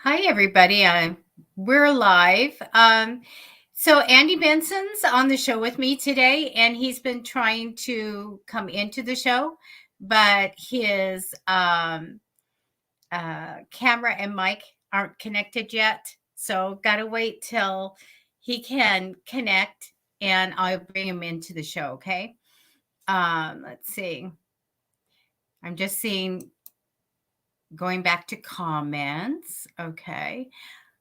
Hi, everybody. We're live. So Andy Benson's on the show with me today, and he's been trying to come into the show, but his camera and mic aren't connected yet. So got to wait till he can connect, and I'll bring him into the show. Okay. Let's see. I'm just seeing, going back to comments. Okay.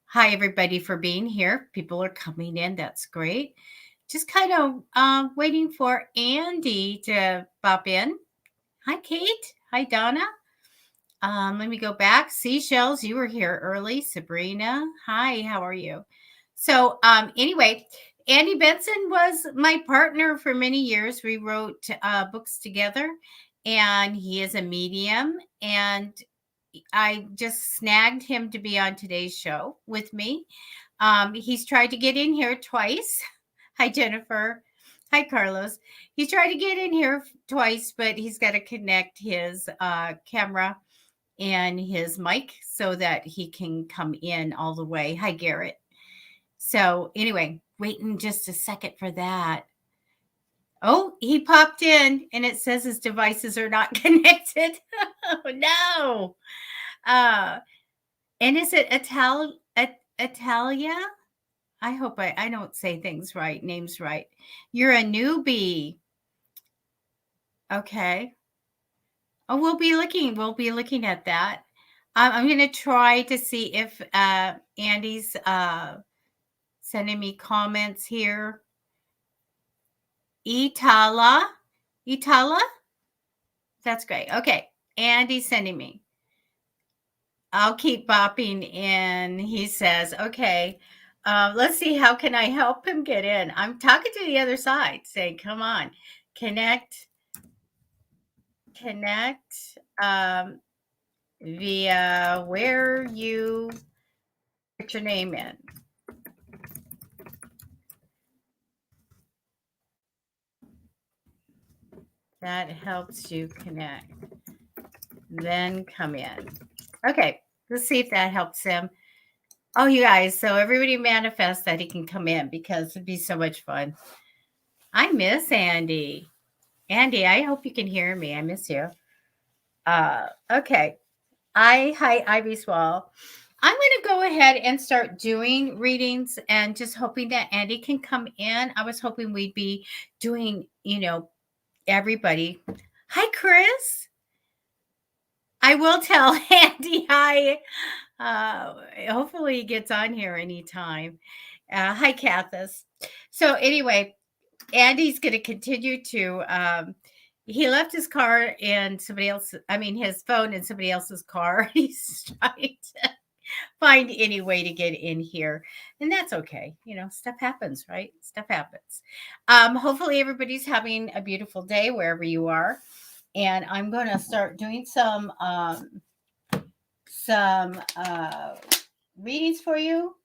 Hi, everybody, for being here. People are coming in. That's great. Just kind of waiting for Andy to pop in. Hi, Kate. Hi, Donna. Let me go back. Seashells, you were here early. Sabrina. Hi, how are you? So anyway, Andy Benson was my partner for many years. We wrote books together, and he is a medium. And I just snagged him to be on today's show with me. He's tried to get in here twice. Hi, Jennifer. Hi, Carlos. He's tried to get in here twice, but he's got to connect his camera and his mic so that he can come in all the way. Hi, Garrett. So, anyway, waiting just a second for that. Oh, he popped in and it says his devices are not connected. Oh, no. And is it Italia? I hope I don't say things right, names right. You're a newbie. Okay. Oh, we'll be looking at that. I'm going to try to see if Andy's sending me comments here. Itala. That's great. Okay. Andy's sending me. I'll keep bopping in. He says, okay, let's see. How can I help him get in? I'm talking to the other side saying, come on, connect via where you put your name in. That helps you connect. Then come in. Okay, let's see if that helps him. Oh, you guys, so everybody manifest that he can come in because it'd be so much fun. I miss Andy. Andy, I hope you can hear me. I miss you. Okay. Hi, Ivy Swall. I'm going to go ahead and start doing readings and just hoping that Andy can come in. I was hoping we'd be doing, everybody. Hi, Chris. I will tell Andy hi. Hopefully he gets on here anytime. Hi, Kathis. So anyway, Andy's going to continue to, he left his car in his phone in somebody else's car. He's trying to find any way to get in here. And that's okay. Stuff happens, right? Stuff happens. Hopefully everybody's having a beautiful day wherever you are. And I'm going to start doing some readings for you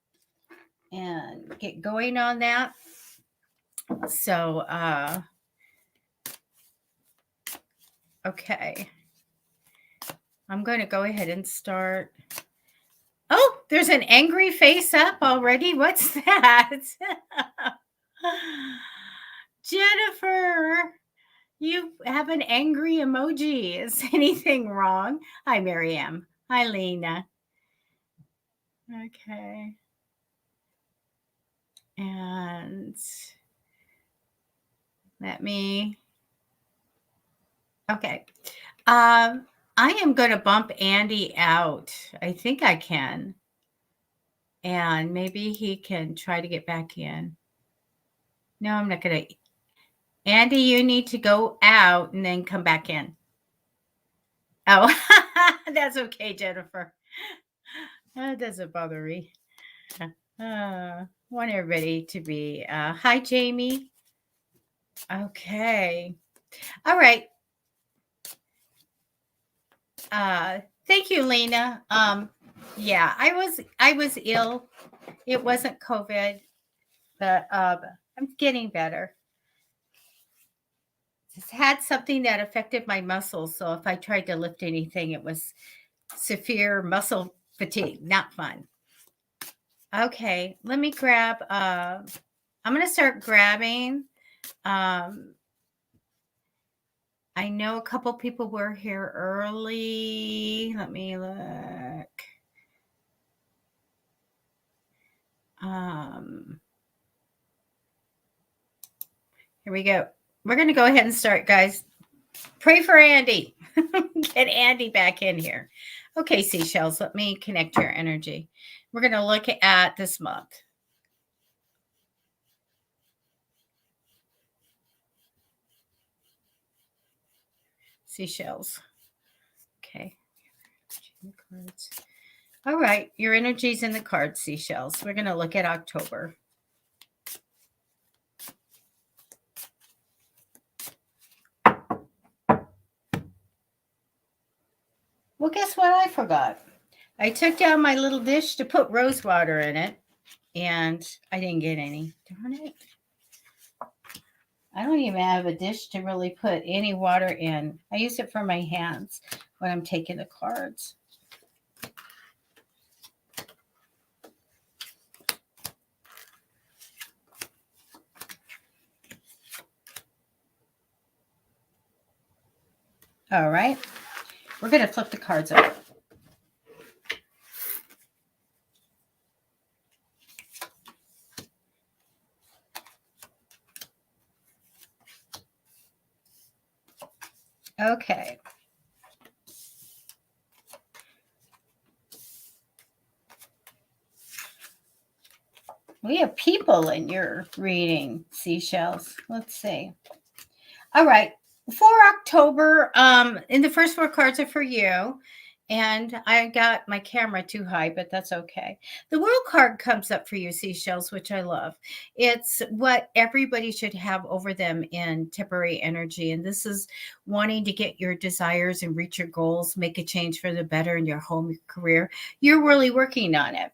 and get going on that. So, okay. I'm going to go ahead and start. Oh, there's an angry face up already. What's that? Jennifer, you have an angry emoji. Is anything wrong? Hi, Miriam. Hi, Lena. Okay. And okay. I am going to bump Andy out. I think I can. And maybe he can try to get back in. No, I'm not going to. Andy, you need to go out and then come back in. Oh, that's okay, Jennifer. That doesn't bother me. Want everybody to be. Hi, Jamie. Okay. All right. Thank you, Lena. Yeah, I was ill. It wasn't COVID, but I'm getting better. It's had something that affected my muscles, so if I tried to lift anything, it was severe muscle fatigue, not fun. Okay, let me grab, I'm going to start grabbing. I know a couple people were here early. Let me look. Here we go. We're going to go ahead and start, guys. Pray for Andy. Get Andy back in here. Okay, seashells, let me connect your energy. We're going to look at this month. Seashells. Okay. Cards. All right, your energy's in the cards, seashells. We're going to look at October. Well, guess what I forgot? I took down my little dish to put rose water in it, and I didn't get any. Darn it. I don't even have a dish to really put any water in. I use it for my hands when I'm taking the cards. All right. We're going to flip the cards over. Okay. We have people in your reading, seashells. Let's see. All right. For October, in the first 4 cards are for you. And I got my camera too high, but that's okay. The World card comes up for you, seashells, which I love. It's what everybody should have over them in temporary energy. And this is wanting to get your desires and reach your goals, make a change for the better in your home, your career. You're really working on it.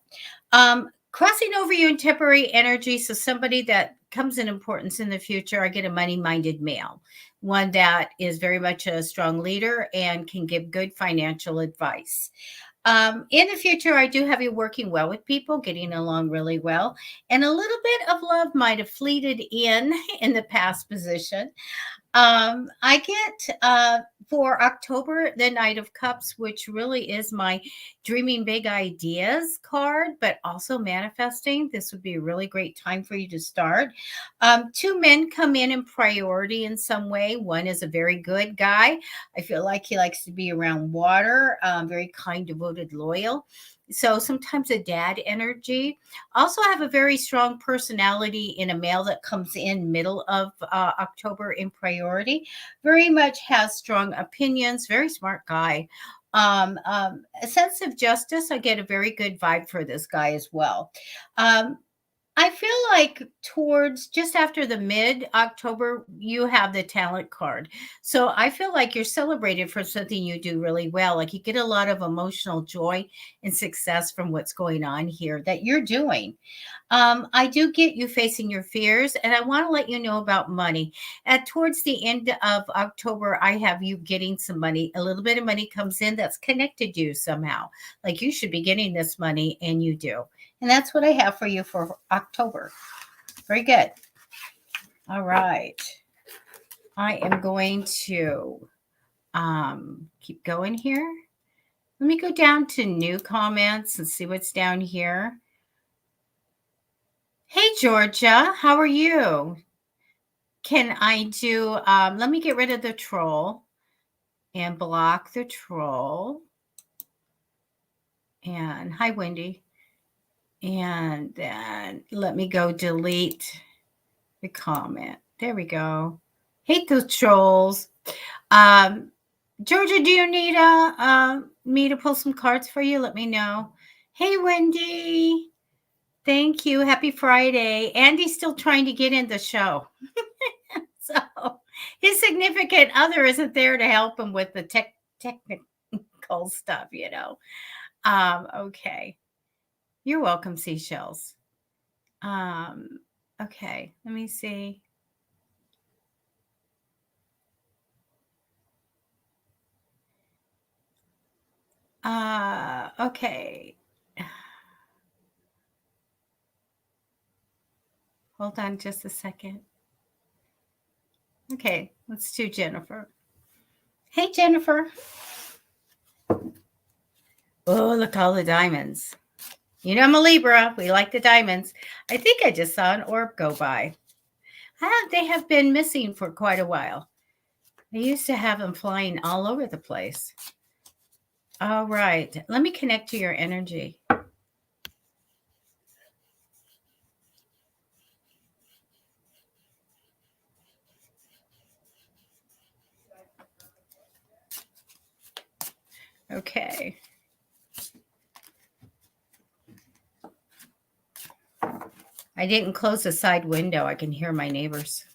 Crossing over you in temporary energy. So somebody that comes in importance in the future, I get a money-minded male, one that is very much a strong leader and can give good financial advice. In the future, I do have you working well with people, getting along really well. And a little bit of love might have fleeted in the past position. I get for October, the Knight of Cups, which really is my dreaming big ideas card, but also manifesting. This would be a really great time for you to start. 2 men come in priority in some way. One is a very good guy. I feel like he likes to be around water, very kind, devoted, loyal. So sometimes a dad energy. Also have a very strong personality in a male that comes in middle of October in priority. Very much has strong opinions, very smart guy. A sense of justice. I get a very good vibe for this guy as well. I feel like towards just after the mid-October, you have the talent card. So I feel like you're celebrated for something you do really well. Like you get a lot of emotional joy and success from what's going on here that you're doing. I do get you facing your fears, and I want to let you know about money. At towards the end of October, I have you getting some money. A little bit of money comes in that's connected to you somehow. Like you should be getting this money, and you do. And that's what I have for you for October. Very good. All right. I am going to keep going here. Let me go down to new comments and see what's down here. Hey, Georgia, how are you? Can I do, let me get rid of the troll and block the troll. And hi, Wendy. And then let me go delete the comment. There we go. Hate those trolls. Georgia, do you need me to pull some cards for you? Let me know. Hey, Wendy. Thank you. Happy Friday. Andy's still trying to get in the show. So his significant other isn't there to help him with the technical stuff, you know. Okay. You're welcome, seashells. Okay, let me see. Okay. Hold on just a second. Okay, let's do Jennifer. Hey, Jennifer. Oh, look, all the diamonds. You know I'm a Libra. We like the diamonds. I think I just saw an orb go by. They have been missing for quite a while. I used to have them flying all over the place. All right. Let me connect to your energy. Okay. I didn't close the side window. I can hear my neighbors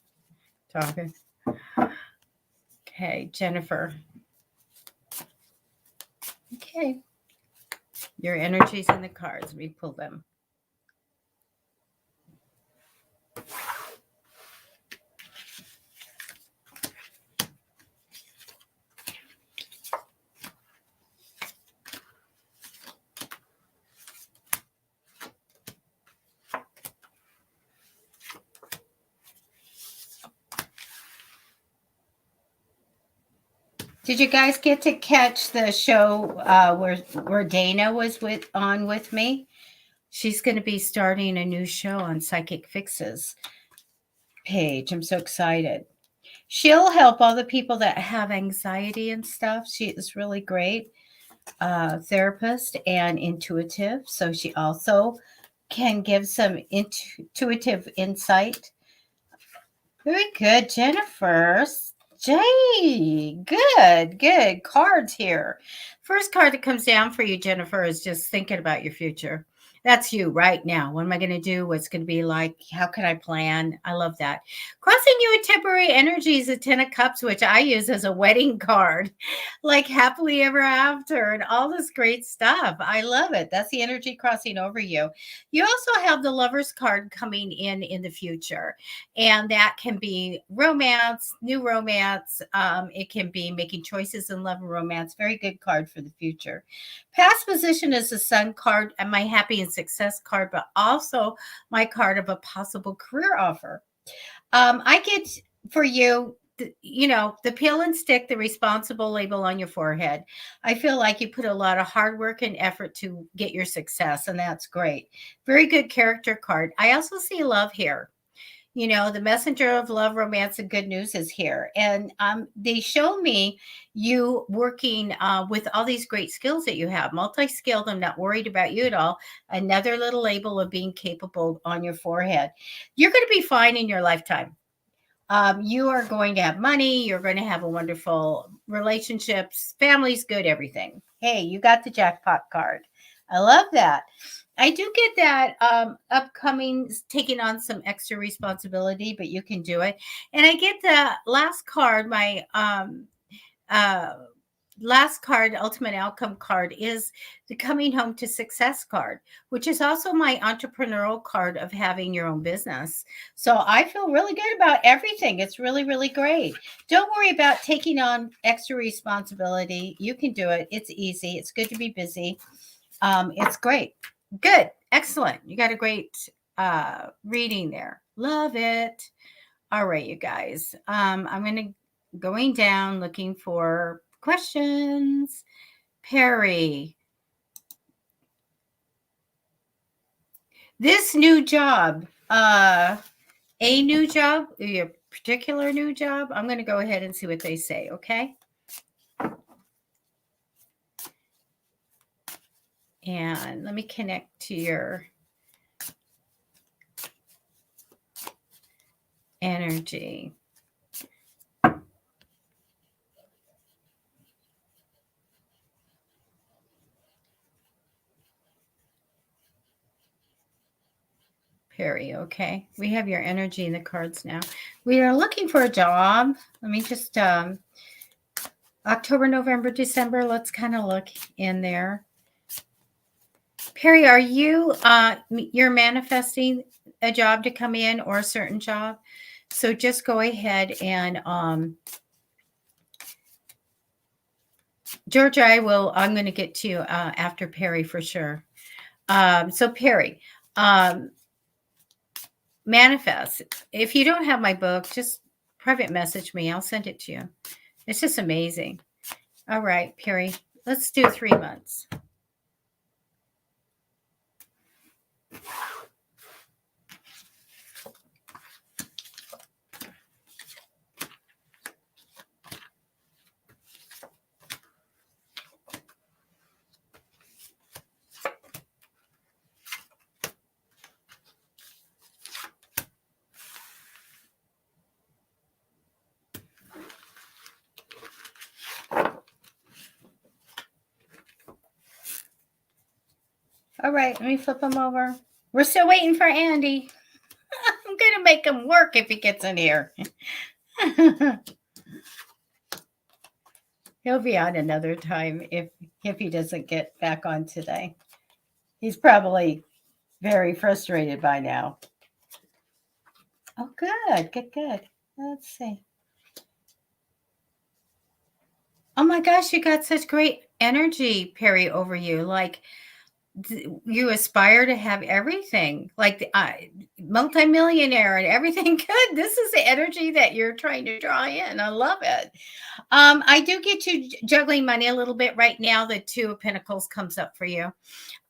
talking. Okay, Jennifer. Okay. Your energy's in the cards. Let me pull them. Did you guys get to catch the show where Dana was on with me? She's going to be starting a new show on Psychicfixes page. I'm so excited. She'll help all the people that have anxiety and stuff. She is really great therapist and intuitive. So she also can give some intuitive insight. Very good, Jennifer. Jay, good cards here. First card that comes down for you, Jennifer, is just thinking about your future. That's you right now. What am I going to do? What's going to be like? How can I plan? I love that. Crossing you with temporary energies, a 10 of cups, which I use as a wedding card, like happily ever after and all this great stuff. I love it. That's the energy crossing over you. You also have the lover's card coming in the future. And that can be romance, new romance. It can be making choices in love and romance. Very good card for the future. Past position is the Sun card and my happy and success card, but also my card of a possible career offer. I get for you, the peel and stick, the responsible label on your forehead. I feel like you put a lot of hard work and effort to get your success, and that's great. Very good character card. I also see love here. The messenger of love, romance, and good news is here. And they show me you working with all these great skills that you have, multi-skilled. I'm not worried about you at all. Another little label of being capable on your forehead. You're going to be fine in your lifetime. You are going to have money. You're going to have a wonderful relationships, family's good, everything. Hey, you got the jackpot card. I love that. I do get that upcoming taking on some extra responsibility, but you can do it. And I get the last card, my last card, ultimate outcome card, is the coming home to success card, which is also my entrepreneurial card of having your own business. So I feel really good about everything. It's really, really great. Don't worry about taking on extra responsibility. You can do it. It's easy. It's good to be busy. It's great. Good. Excellent. You got a great reading there. Love it. All right, you guys. I'm going down looking for questions. Perry. This new job, a new job, a particular new job. I'm going to go ahead and see what they say, okay? And let me connect to your energy. Perry, okay. We have your energy in the cards now. We are looking for a job. Let me just, October, November, December, let's kind of look in there. Perry, are you, you're manifesting a job to come in or a certain job? So just go ahead and Georgia, I'm going to get to you after Perry for sure. So Perry, manifest. If you don't have my book, just private message me. I'll send it to you. It's just amazing. All right, Perry, let's do 3 months. All right, let me flip them over. We're still waiting for Andy. I'm going to make him work if he gets in here. He'll be on another time if he doesn't get back on today. He's probably very frustrated by now. Oh, good. Let's see. Oh my gosh, you got such great energy, Perry, over you. Like you aspire to have everything, like the multimillionaire and everything good. This is the energy that you're trying to draw in. I love it. I do get you juggling money a little bit right now. The Two of Pentacles comes up for you.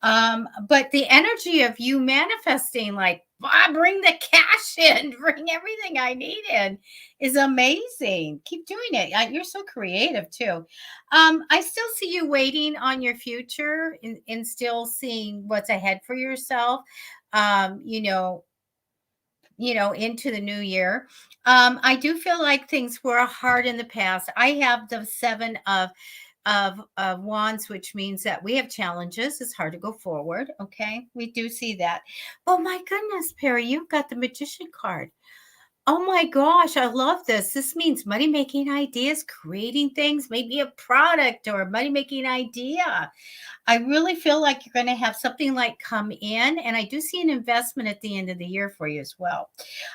But the energy of you manifesting, like, bring the cash in, bring everything I need in, is amazing. Keep doing it. You're so creative too. I still see you waiting on your future and still seeing what's ahead for yourself. Into the new year. I do feel like things were hard in the past. I have the Seven of Wands, which means that we have challenges. It's hard to go forward. Okay, we do see that. Oh my goodness, Perry, you've got the Magician card. Oh my gosh, I love this. This means money making ideas, creating things, maybe a product or a money making idea. I really feel like you're going to have something like come in, and I do see an investment at the end of the year for you as well.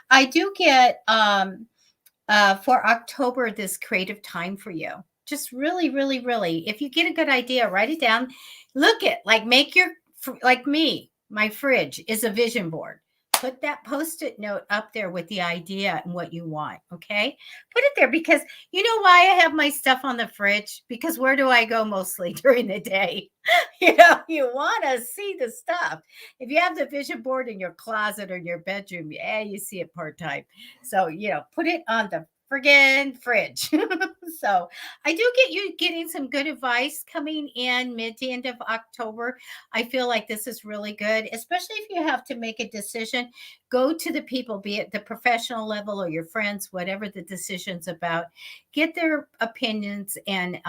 I do get for October this creative time for you. Just really, really, really, if you get a good idea, write it down. Look it, like make your, like me, my fridge is a vision board. Put that Post-it note up there with the idea and what you want, okay? Put it there because you know why I have my stuff on the fridge? Because where do I go mostly during the day? You want to see the stuff. If you have the vision board in your closet or in your bedroom, you see it part-time. So, put it on the friggin' fridge. So I do get you getting some good advice coming in mid to end of October. I feel like this is really good, especially if you have to make a decision. Go to the people, be it the professional level or your friends, whatever the decision's about. Get their opinions and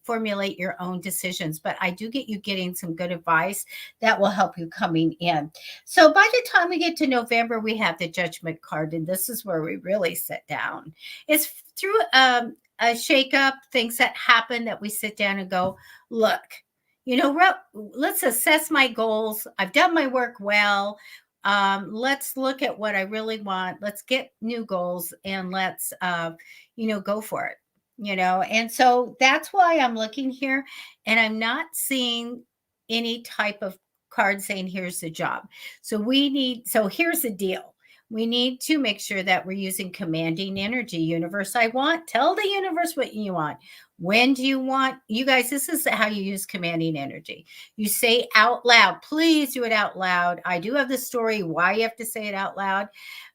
formulate your own decisions. But I do get you getting some good advice that will help you coming in. So by the time we get to November, we have the Judgment card, and this is where we really sit down. It's through a shakeup, things that happen that we sit down and go, look, let's assess my goals. I've done my work well. Let's look at what I really want. Let's get new goals and let's, go for it, And so that's why I'm looking here and I'm not seeing any type of card saying, here's the job. So here's the deal. We need to make sure that we're using commanding energy. Universe, tell the universe what you want. When do you want? You guys, this is how you use commanding energy. You say out loud. Please do it out loud. I do have the story why you have to say it out loud.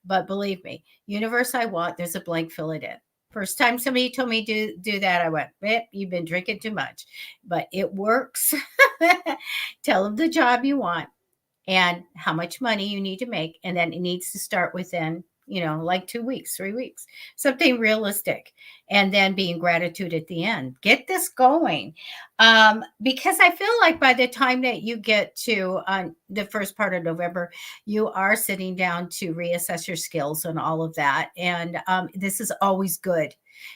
But believe me, universe, there's a blank, fill it in. First time somebody told me to do that, I went, you've been drinking too much. But it works. Tell them the job you want and how much money you need to make. And then it needs to start within, like 2 weeks, 3 weeks, something realistic. And then being gratitude at the end. Get this going. Because I feel like by the time that you get to the first part of November, you are sitting down to reassess your skills and all of that. And this is always good.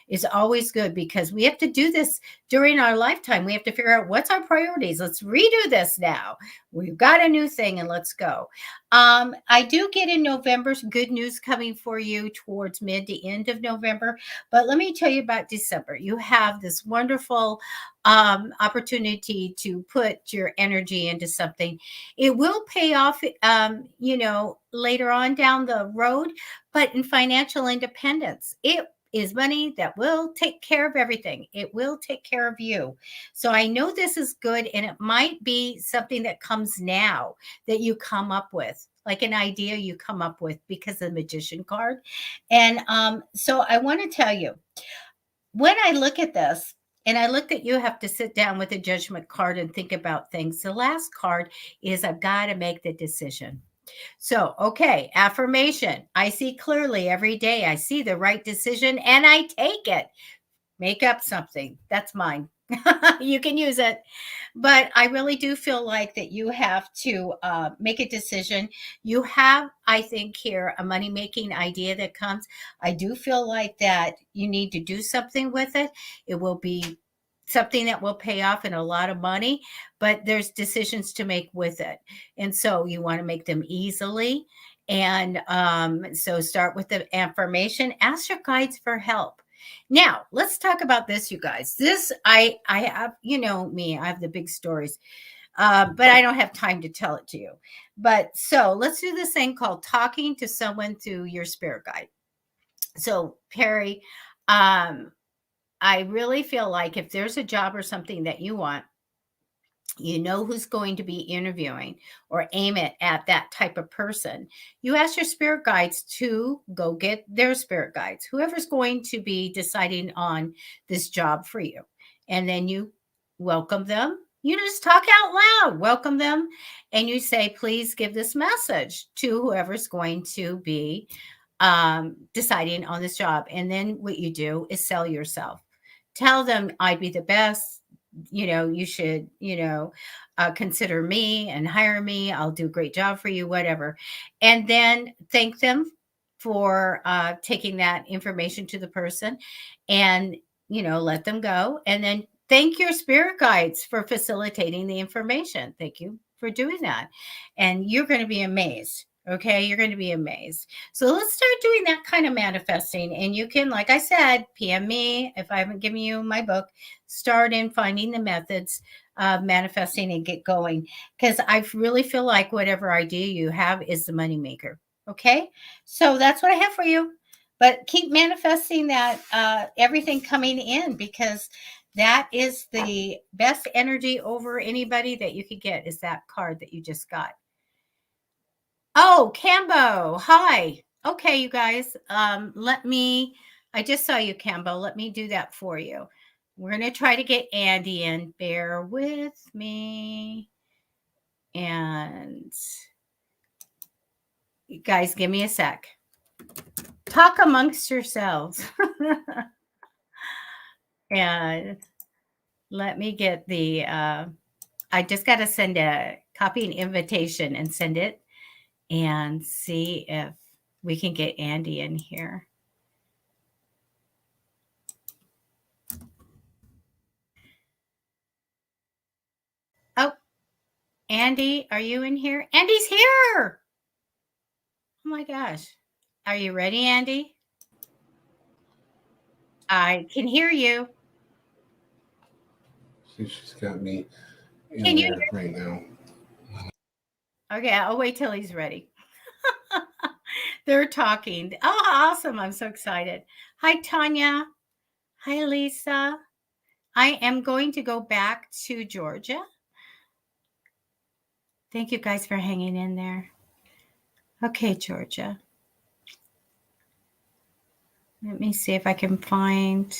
is always good because we have to do this during our lifetime. We have to figure out what's our priorities. Let's redo this now. We've got a new thing and let's go. I do get in November good news coming for you towards mid to end of November. But let me tell you about December. You have this wonderful opportunity to put your energy into something. It will pay off, later on down the road, but in financial independence, it is money that will take care of everything. It will take care of you. So I know this is good, and it might be something that comes now that you come up with, like an idea you come up with because of the magician card. And so I want to tell you, when I look at this, and I look that you have to sit down with a judgment card and think about things. The last card is I've got to make the decision. So, okay, affirmation. I see clearly every day. I see the right decision and I take it. Make up something. That's mine. You can use it. But I really do feel like that you have to make a decision. You have, I think, here a money-making idea that comes. I do feel like that you need to do something with it. It will be something that will pay off in a lot of money, but there's decisions to make with it. And so you want to make them easily. And so start with the affirmation. Ask your guides for help. Now, let's talk about this, you guys. This, I have, you know me, I have the big stories, but I don't have time to tell it to you. But so let's do this thing called talking to someone through your spirit guide. So, Perry, I really feel like if there's a job or something that you want, you know who's going to be interviewing or aim it at that type of person. You ask your spirit guides to go get their spirit guides, whoever's going to be deciding on this job for you. And then you welcome them. You just talk out loud, welcome them. And you say, please give this message to whoever's going to be deciding on this job. And then what you do is sell yourself. Tell them I'd be the best. You should, consider me and hire me. I'll do a great job for you, whatever. And then thank them for taking that information to the person and, let them go. And then thank your spirit guides for facilitating the information. Thank you for doing that. And you're going to be amazed. Okay, you're going to be amazed. So let's start doing that kind of manifesting. And you can, like I said, PM me if I haven't given you my book. Start in finding the methods of manifesting and get going. Because I really feel like whatever idea you have is the moneymaker. Okay, so that's what I have for you. But keep manifesting that everything coming in, because that is the best energy over anybody that you could get, is that card that you just got. Oh, Cambo. Hi. Okay, you guys. I just saw you, Cambo. Let me do that for you. We're going to try to get Andy in. Bear with me. And you guys, give me a sec. Talk amongst yourselves. And let me get the, I just got to send a copy and invitation and send it. And see if we can get Andy in here. Oh, Andy, are you in here? Andy's here. Oh my gosh. Are you ready, Andy? I can hear you. See, she's got me in there right now. Okay, I'll wait till he's ready. They're talking. Oh, awesome. I'm so excited. Hi, Tanya. Hi, Lisa. I am going to go back to Georgia. Thank you guys for hanging in there. Okay, Georgia. Let me see if I can find.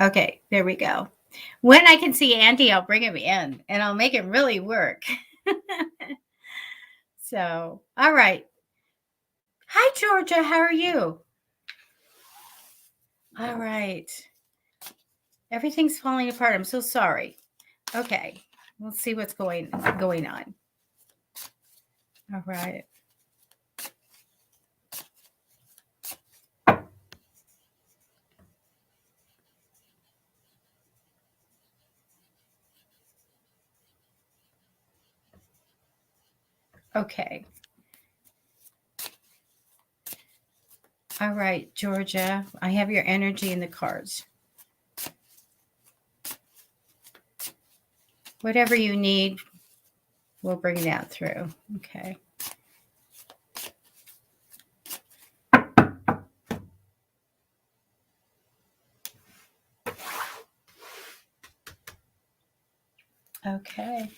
Okay, there we go. When I can see Andy, I'll bring him in and I'll make him really work. So, all right. Hi, Georgia. How are you? All right. Everything's falling apart. I'm so sorry. Okay. Let's see what's going on. All right. Okay. All right, Georgia, I have your energy in the cards. Whatever you need, we'll bring that through. Okay. Okay.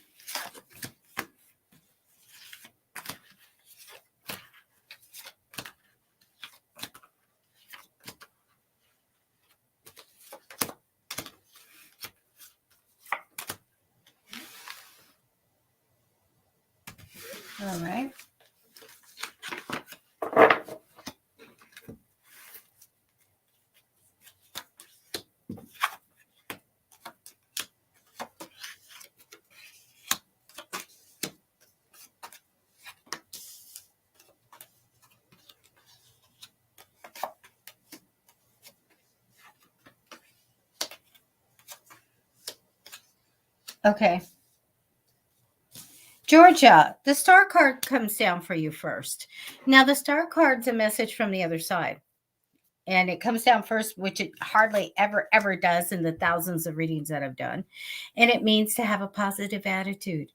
All right. Okay. Georgia, the star card comes down for you first. Now, the star card's a message from the other side. And it comes down first, which it hardly ever does in the thousands of readings that I've done. And it means to have a positive attitude.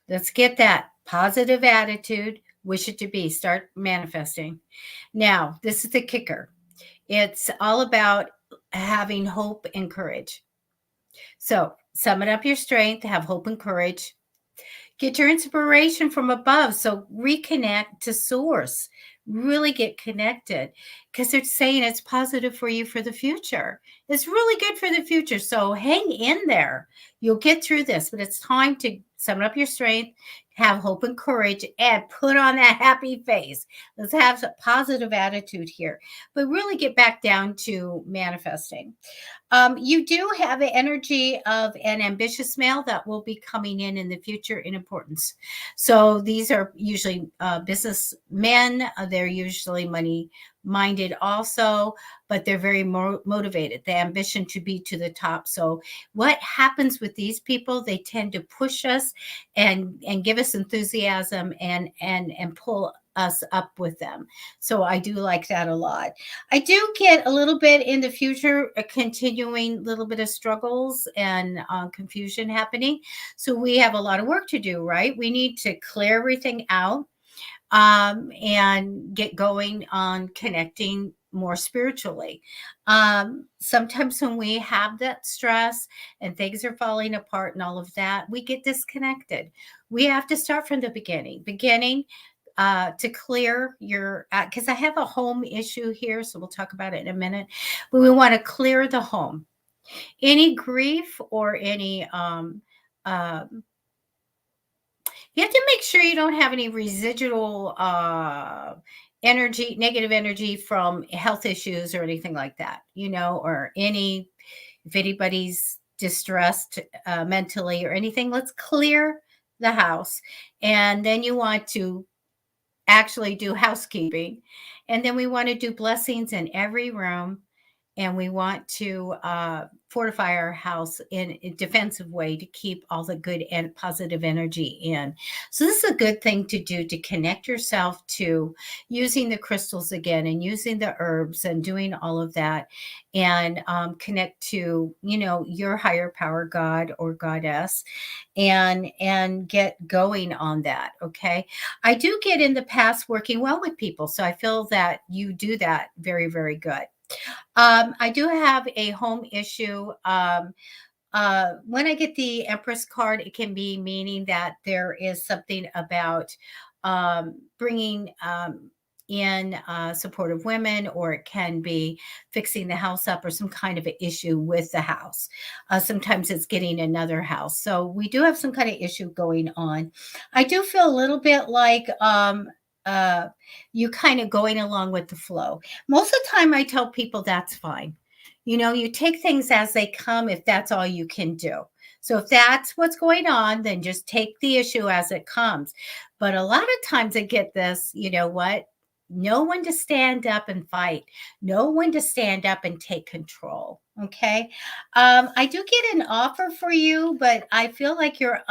Let's get that positive attitude. Wish it to be. Start manifesting. Now, this is the kicker. It's all about having hope and courage. So, summon up your strength, have hope and courage. Get your inspiration from above. So reconnect to source. Really get connected because they're saying it's positive for you for the future. It's really good for the future. So hang in there. You'll get through this, but it's time to summon up your strength, have hope and courage, and put on that happy face. Let's have a positive attitude here, but really get back down to manifesting. You do have the energy of an ambitious male that will be coming in the future in importance. So these are usually businessmen. They're usually money minded also, but they're very motivated. The ambition to be to the top. So what happens with these people? They tend to push us and give us enthusiasm and pull us up with them. So I do like that a lot. I do get a little bit in the future, a continuing little bit of struggles and confusion happening. So we have a lot of work to do, right? We need to clear everything out and get going on connecting more spiritually. Sometimes when we have that stress and things are falling apart and all of that, we get disconnected. We have to start from the beginning. To clear your, because I have a home issue here, so we'll talk about it in a minute. But we want to clear the home. Any grief or any, you have to make sure you don't have any residual energy, negative energy from health issues or anything like that, or if anybody's distressed mentally or anything, let's clear the house. And then you want to actually do housekeeping. And then we want to do blessings in every room. And we want to fortify our house in a defensive way to keep all the good and positive energy in. So this is a good thing to do, to connect yourself to using the crystals again and using the herbs and doing all of that, and connect to, your higher power, God or goddess, and get going on that. Okay. I do get in the past working well with people. So I feel that you do that very, very good. I do have a home issue. When I get the Empress card, it can be meaning that there is something about bringing in supportive women, or it can be fixing the house up or some kind of an issue with the house. Sometimes it's getting another house. So we do have some kind of issue going on. I do feel a little bit like you kind of going along with the flow. Most of the time I tell people that's fine. You take things as they come if that's all you can do. So if that's what's going on, then just take the issue as it comes. But a lot of times I get this, no one to stand up and fight, no one to stand up and take control. Okay. I do get an offer for you, but I feel like you're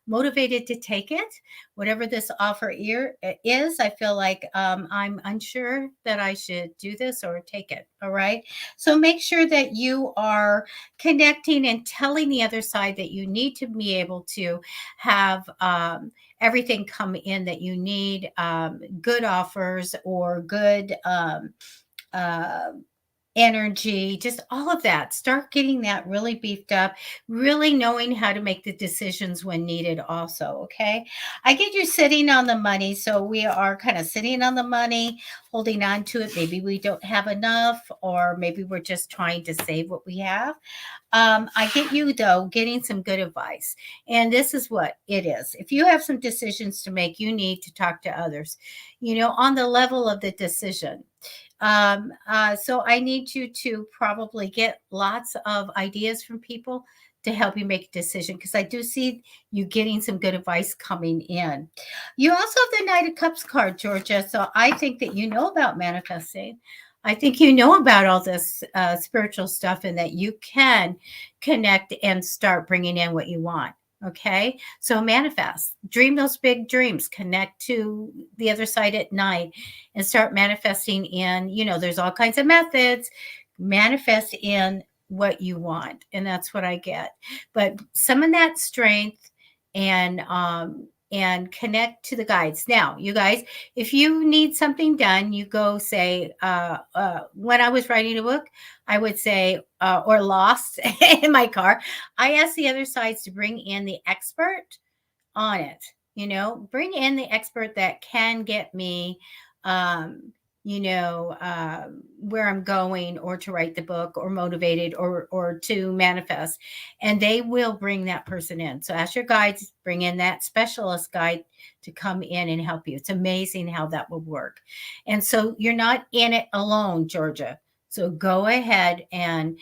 motivated to take it. Whatever this offer is, I feel like I'm unsure that I should do this or take it. All right. So make sure that you are connecting and telling the other side that you need to be able to have everything come in that you need, good offers or good uh, energy, just all of that. Start getting that really beefed up, really knowing how to make the decisions when needed, also. Okay. I get you sitting on the money. So we are kind of sitting on the money, holding on to it. Maybe we don't have enough, or maybe we're just trying to save what we have. I get you, though, getting some good advice. And this is what it is. If you have some decisions to make, you need to talk to others, on the level of the decision. So I need you to probably get lots of ideas from people to help you make a decision, because I do see you getting some good advice coming in. You also have the Knight of Cups card, Georgia. So I think that you know about manifesting. I think you know about all this spiritual stuff, and that you can connect and start bringing in what you want. Okay. So manifest, dream those big dreams, connect to the other side at night, and start manifesting in, there's all kinds of methods. Manifest in what you want. And that's what I get. But summon that strength and connect to the guides. Now, you guys, if you need something done, you go say, when I was writing a book, I would say, or lost in my car, I asked the other sides to bring in the expert on it. Bring in the expert that can get me, where I'm going, or to write the book, or motivated, or to manifest. And they will bring that person in. So ask your guides, bring in that specialist guide to come in and help you. It's amazing how that will work. And so you're not in it alone, Georgia. So go ahead and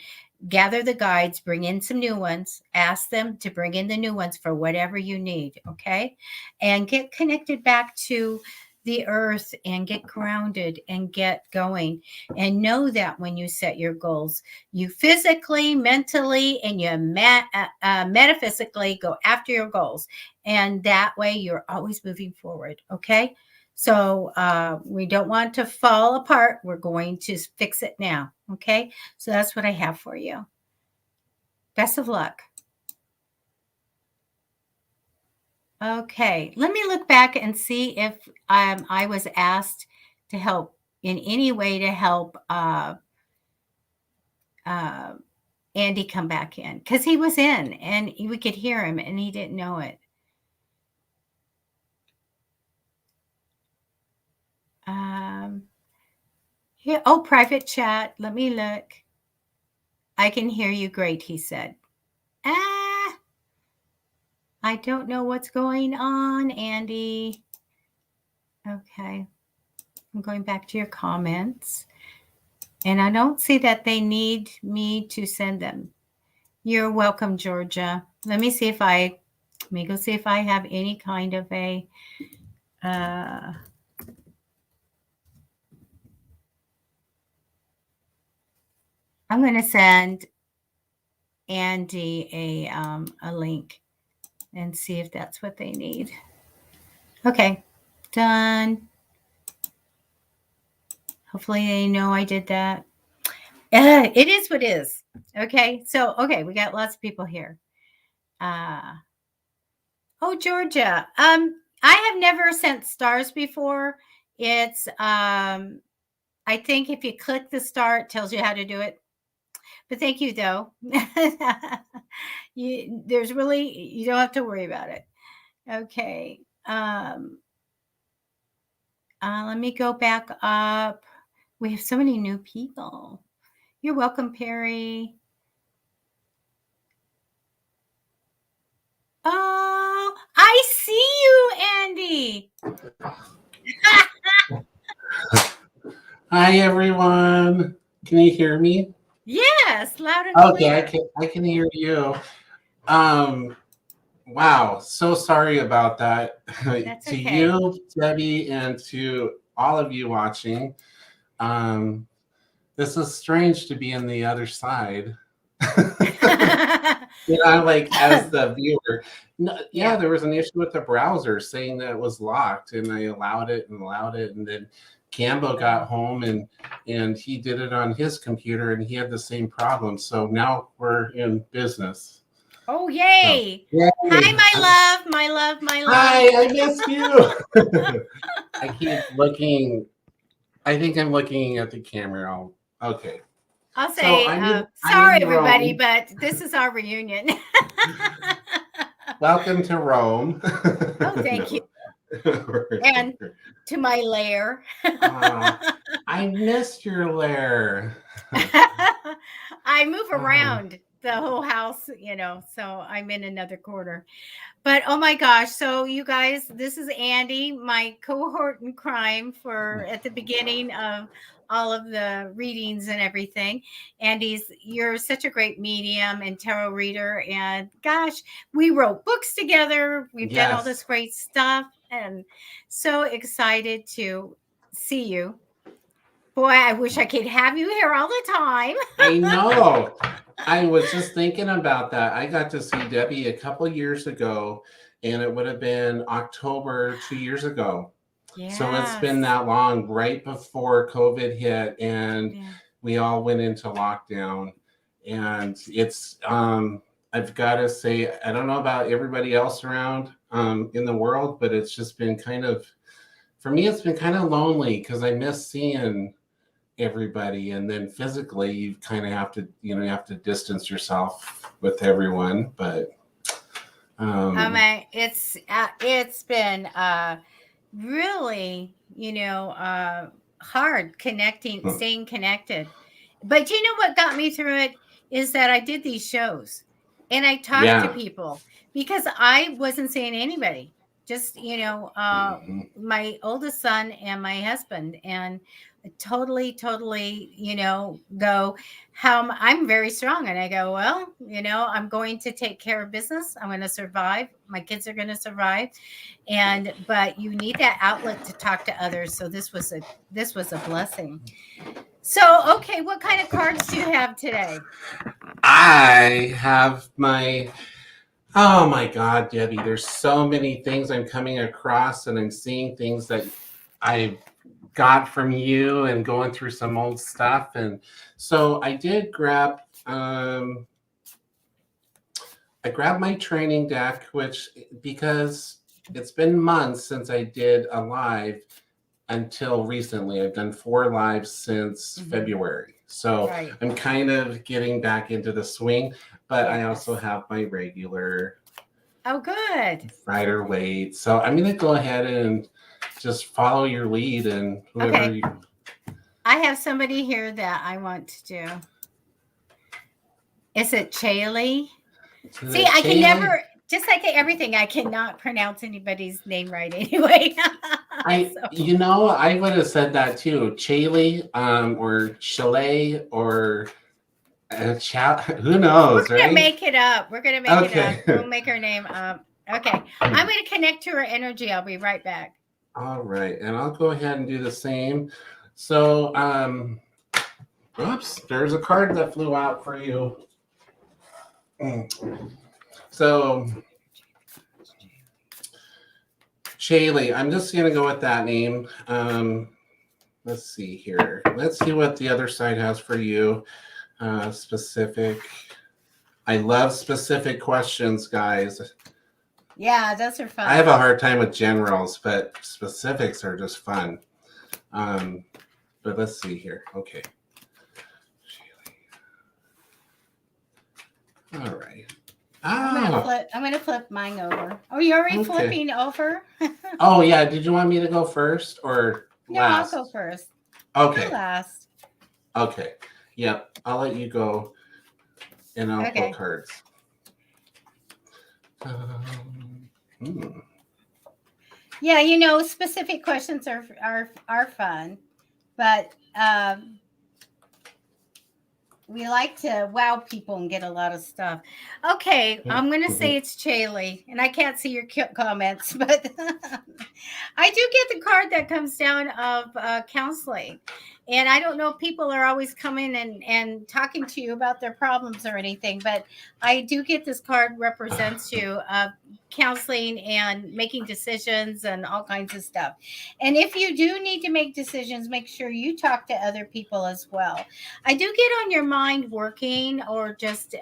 gather the guides, bring in some new ones, ask them to bring in the new ones for whatever you need. Okay. And get connected back to the earth, and get grounded, and get going. And know that when you set your goals, you physically, mentally, and you metaphysically go after your goals. And that way you're always moving forward. Okay. So we don't want to fall apart. We're going to fix it now. Okay. So that's what I have for you. Best of luck. Okay. Let me look back and see if I was asked to help in any way to help Andy come back in, because he was in and we could hear him and he didn't know it. Here, private chat. Let me look. I can hear you great, he said. I don't know what's going on, Andy. Okay. I'm going back to your comments. And I don't see that they need me to send them. You're welcome, Georgia. Let me go see if I have any kind of a, I'm going to send Andy a link and see if that's what they need. Okay, done. Hopefully they know I did that. It is what it is. Okay, so, we got lots of people here. Georgia. I have never sent stars before. It's, I think if you click the star, it tells you how to do it. But thank you, though. You don't have to worry about it. Okay. Let me go back up. We have so many new people. You're welcome, Perry. Oh, I see you, Andy. Hi, everyone. Can you hear me? Yes, loud and clear. Okay, I can hear you. Wow, so sorry about that. That's to okay. you, Debbie, and to all of you watching. this is strange to be on the other side. Like as the viewer. No, yeah, there was an issue with the browser saying that it was locked, and I allowed it, and then Cambo got home and he did it on his computer, and he had the same problem. So now we're in business. Oh, yay. So, yay. Hi, my love. Hi, I missed you. I keep looking. I think I'm looking at the camera. Okay. I'll say, sorry, everybody, but this is our reunion. Welcome to Rome. Oh, thank you. And to my lair. I missed your lair. I move around the whole house, so I'm in another corner. But oh my gosh, so you guys, this is Andy, my cohort in crime for at the beginning of all of the readings and everything. You're such a great medium and tarot reader. And gosh, we wrote books together. We've done all this great stuff, and so excited to see you. Boy, I wish I could have you here all the time. I know. I was just thinking about that. I got to see Debbie a couple years ago, and it would have been October 2 years ago. Yes. So it's been that long, right before COVID hit, and we all went into lockdown. And it's, I've got to say, I don't know about everybody else around in the world, but it's just been for me, it's been kind of lonely because I miss seeing everybody, and then physically you kind of have to you have to distance yourself with everyone, but it's been really hard staying connected, but you know what got me through it is that I did these shows and I talked to people because I wasn't seeing anybody, just my oldest son and my husband, and totally go how I'm very strong, and I go, well, I'm going to take care of business. I'm going to survive. My kids are going to survive, but you need that outlet to talk to others. So this was a blessing. So okay, what kind of cards do you have today? I have oh my God, Debbie, there's so many things I'm coming across, and I'm seeing things that I've got from you and going through some old stuff. And so I did grab I grabbed my training deck, because it's been months since I did a live until recently. I've done 4 lives since February. So I'm kind of getting back into the swing, but I also have my regular good Rider Waite. So I'm going to go ahead and just follow your lead, and whoever I have somebody here that I want to do. Is it Chaley? See, I can never, just like everything, I cannot pronounce anybody's name right anyway. I would have said that too. Chaley, or Chalet, or who knows? We're gonna make it up. We're gonna make it up. We'll make her name up. Okay, I'm gonna connect to her energy. I'll be right back. All right, and I'll go ahead and do the same. So, oops, there's a card that flew out for you. So, Chaley, I'm just going to go with that name. Let's see here. Let's see what the other side has for you. Specific. I love specific questions, guys. Yeah, those are fun. I have a hard time with generals, but specifics are just fun. But let's see here. Okay. All right. I'm gonna flip mine over. Oh, you're already flipping over? Oh yeah. Did you want me to go first or last? No, I'll go first. Okay. I'll last. Okay. Yep. I'll let you go, and I'll pull cards. Yeah, specific questions are fun, but we like to wow people and get a lot of stuff. Okay, I'm going to say it's Chaley, and I can't see your comments, but I do get the card that comes down of counseling. And I don't know if people are always coming and talking to you about their problems or anything, but I do get this card represents you counseling and making decisions and all kinds of stuff. And if you do need to make decisions, make sure you talk to other people as well. I do get on your mind working or just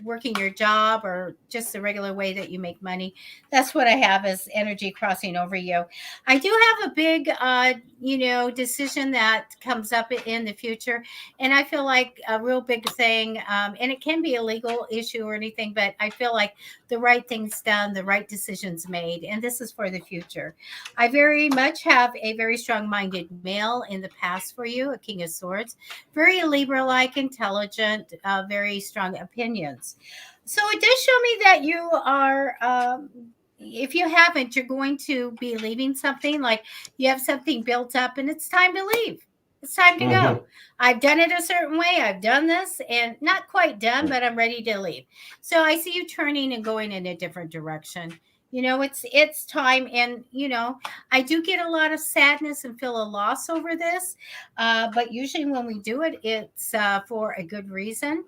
working your job or just the regular way that you make money. That's what I have as energy crossing over you. I do have a big, decision that comes up in the future. And I feel like a real big thing, and it can be a legal issue or anything, but I feel like the right things done, the right decisions made. And this is for the future. I very much have a very strong-minded male in the past for you, a King of Swords, very Libra-like, intelligent, very strong opinions. So it does show me that you are, if you haven't, you're going to be leaving something, like you have something built up and it's time to leave. It's time to go. I've done it a certain way. I've done this and not quite done, but I'm ready to leave. So I see you turning and going in a different direction. It's time. And, I do get a lot of sadness and feel a loss over this. But usually when we do it, it's for a good reason.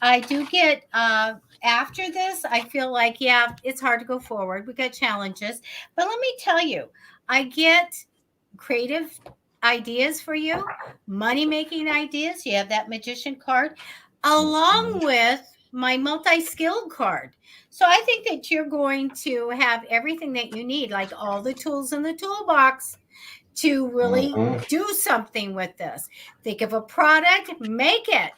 I do get, after this, I feel like, yeah, it's hard to go forward. We got challenges. But let me tell you, I get creative ideas for you, money-making ideas. You have that magician card, along with my multi-skilled card. So I think that you're going to have everything that you need, like all the tools in the toolbox to really do something with this. Think of a product, make it.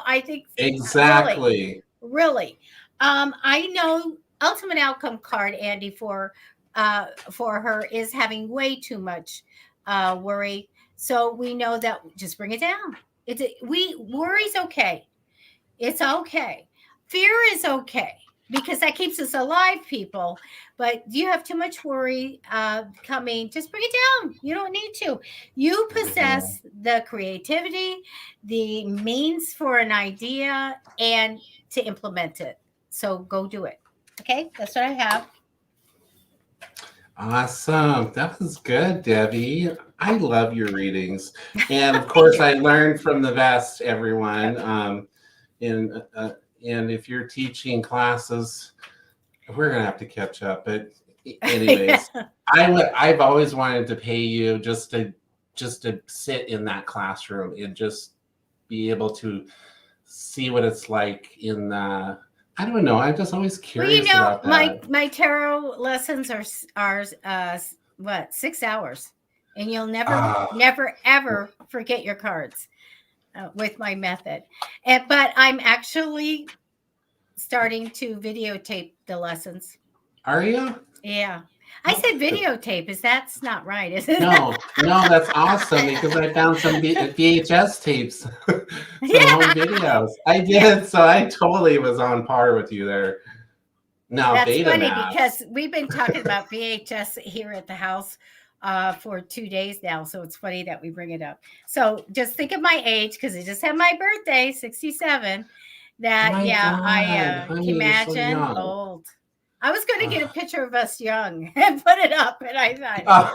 I think exactly. Really. I know ultimate outcome card, Andy, for her is having way too much worry. So we know that just bring it down. Worry's okay. It's okay. Fear is okay because that keeps us alive, people. But you have too much worry coming. Just bring it down. You don't need to. You possess the creativity, the means for an idea, and to implement it. So go do it. Okay, that's what I have. Awesome. That was good, Debbie. I love your readings. And of course, I learned from the best, everyone. And if you're teaching classes, we're going to have to catch up. But anyways, I've always wanted to pay you just to sit in that classroom and just be able to see what it's like in the, I don't know. I'm just always curious about that. My tarot lessons are 6 hours, and you'll never ever forget your cards with my method. But I'm actually starting to videotape the lessons. Are you? Yeah. I said videotape. That's not right, is it? No, that's awesome because I found some VHS tapes, some home videos. I did, so I totally was on par with you there. Now, that's funny because we've been talking about VHS here at the house for 2 days now, so it's funny that we bring it up. So just think of my age because I just had my birthday, 67. That I imagine old. I was going to get a picture of us young and put it up, and I thought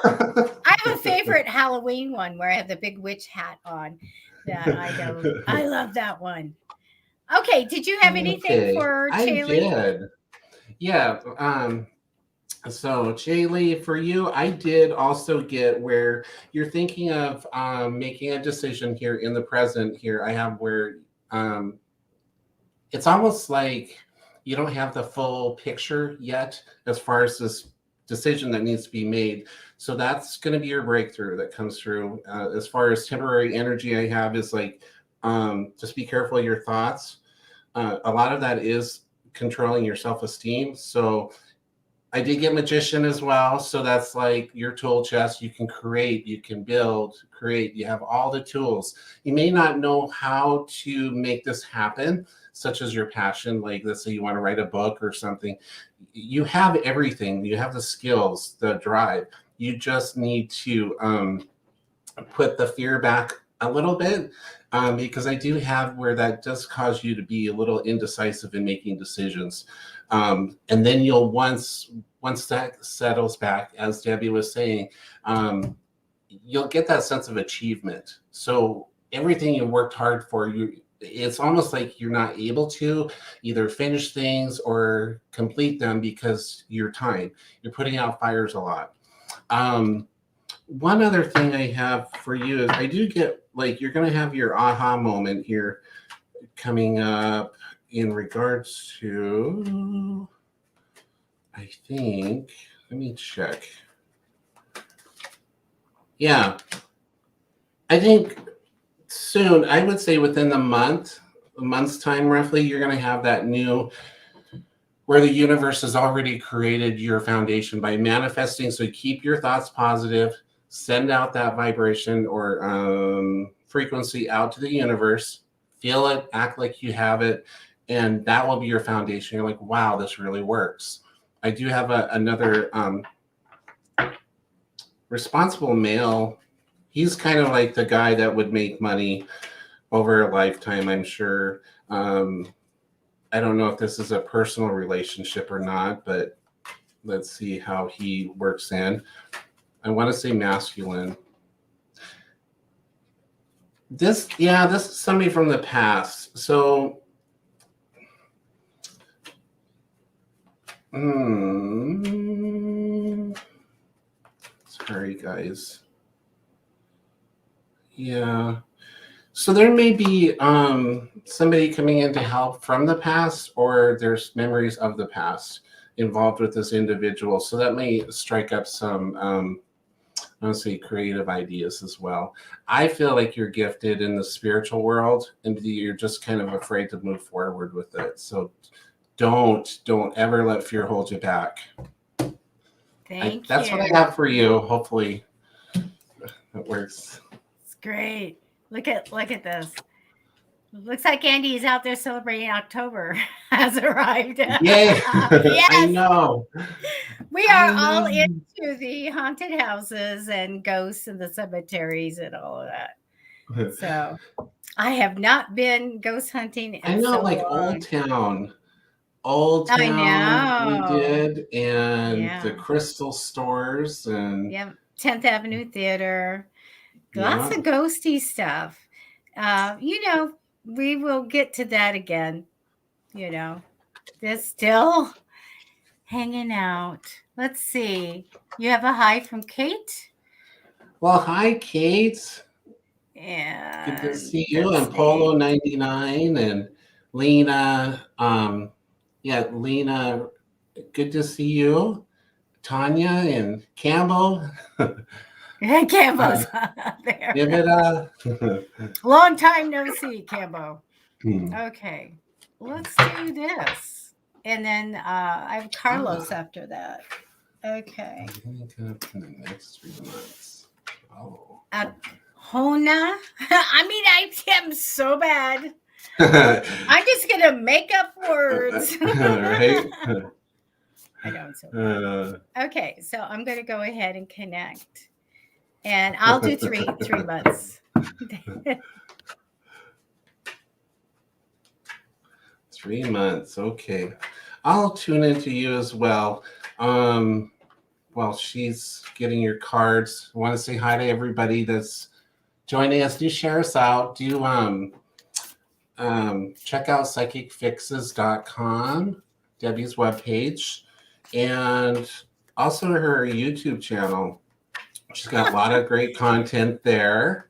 I have a favorite Halloween one where I have the big witch hat on. That I love that one. Okay, did you have anything for Chaley? I did. Yeah. So Chaley, for you, I did also get where you're thinking of making a decision here in the present. Here, I have where it's almost like you don't have the full picture yet as far as this decision that needs to be made. So that's going to be your breakthrough that comes through. As far as temporary energy I have is like, just be careful of your thoughts. A lot of that is controlling your self-esteem. So I did get magician as well. So that's like your tool chest. You can create, you can build, create. You have all the tools. You may not know how to make this happen, such as your passion. Like let's say you want to write a book or something. You have everything. You have the skills, the drive. You just need to put the fear back a little bit, because I do have where that does cause you to be a little indecisive in making decisions. And then you'll once that settles back, as Debbie was saying, you'll get that sense of achievement. So everything you worked hard for, it's almost like you're not able to either finish things or complete them because you're putting out fires a lot. One other thing I have for you is I do get, like, you're going to have your aha moment here coming up in regards to, I think, let me check. Yeah, I think soon, I would say within a month's time roughly, you're going to have that new, where the universe has already created your foundation by manifesting. So keep your thoughts positive, send out that vibration or frequency out to the universe, feel it, act like you have it, and that will be your foundation. You're like, wow, this really works. I do have another responsible male. He's kind of like the guy that would make money over a lifetime, I'm sure. I don't know if this is a personal relationship or not, but let's see how he works in. I want to say masculine. This is somebody from the past. So, sorry, guys. Yeah. So there may be somebody coming in to help from the past, or there's memories of the past involved with this individual. So that may strike up some, I want to say, creative ideas as well. I feel like you're gifted in the spiritual world, and you're just kind of afraid to move forward with it. So don't ever let fear hold you back. Thank you. That's what I have for you. Hopefully it works. It's great. Look at this. Looks like Andy is out there celebrating October has arrived. Yeah, yes. I know. We are all into the haunted houses and ghosts and the cemeteries and all of that. So I have not been ghost hunting in I know, so like long. Old Town. I know. We did, and the crystal stores, and 10th Avenue Theater. Lots of ghosty stuff. We will get to that again. They're still hanging out. Let's see. You have a hi from Kate? Well, hi, Kate. Yeah. Good to see you. And Polo 99 and Lena. Lena, good to see you. Tanya and Campbell. Cambo's there. Give it a long time no see, Cambo. Okay, let's do this, and then I have Carlos after that. Okay. The next 3 months. Oh. Hona. I mean, I am so bad. I'm just gonna make up words. Right. I know it's so bad. Okay, so I'm gonna go ahead and connect. And I'll do 3 months. 3 months. Okay. I'll tune into you as well. While she's getting your cards, I want to say hi to everybody that's joining us. Do share us out. Do check out psychicfixes.com, Debbie's webpage, and also her YouTube channel. She's got a lot of great content there.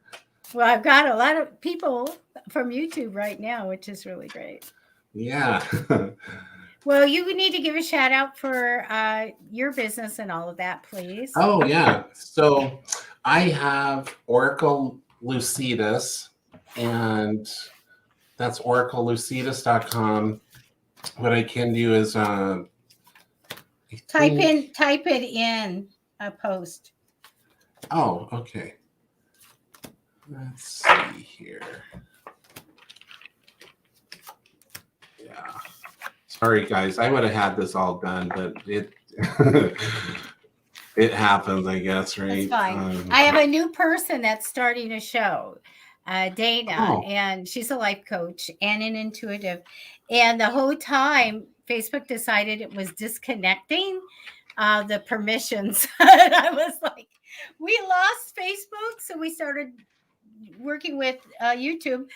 Well, I've got a lot of people from YouTube right now, which is really great. Yeah. Well, you need to give a shout out for your business and all of that, please. Oh, yeah. So I have Oracle Lucidus, and that's oraclelucidus.com. What I can do is type it in a post. Oh, okay. Let's see here. Yeah. Sorry, guys. I would have had this all done, but it it happens, I guess, right? That's fine. I have a new person that's starting a show. Dana, Oh, and she's a life coach and an intuitive. And the whole time, Facebook decided it was disconnecting the permissions. And I was like, we lost Facebook. So we started working with YouTube.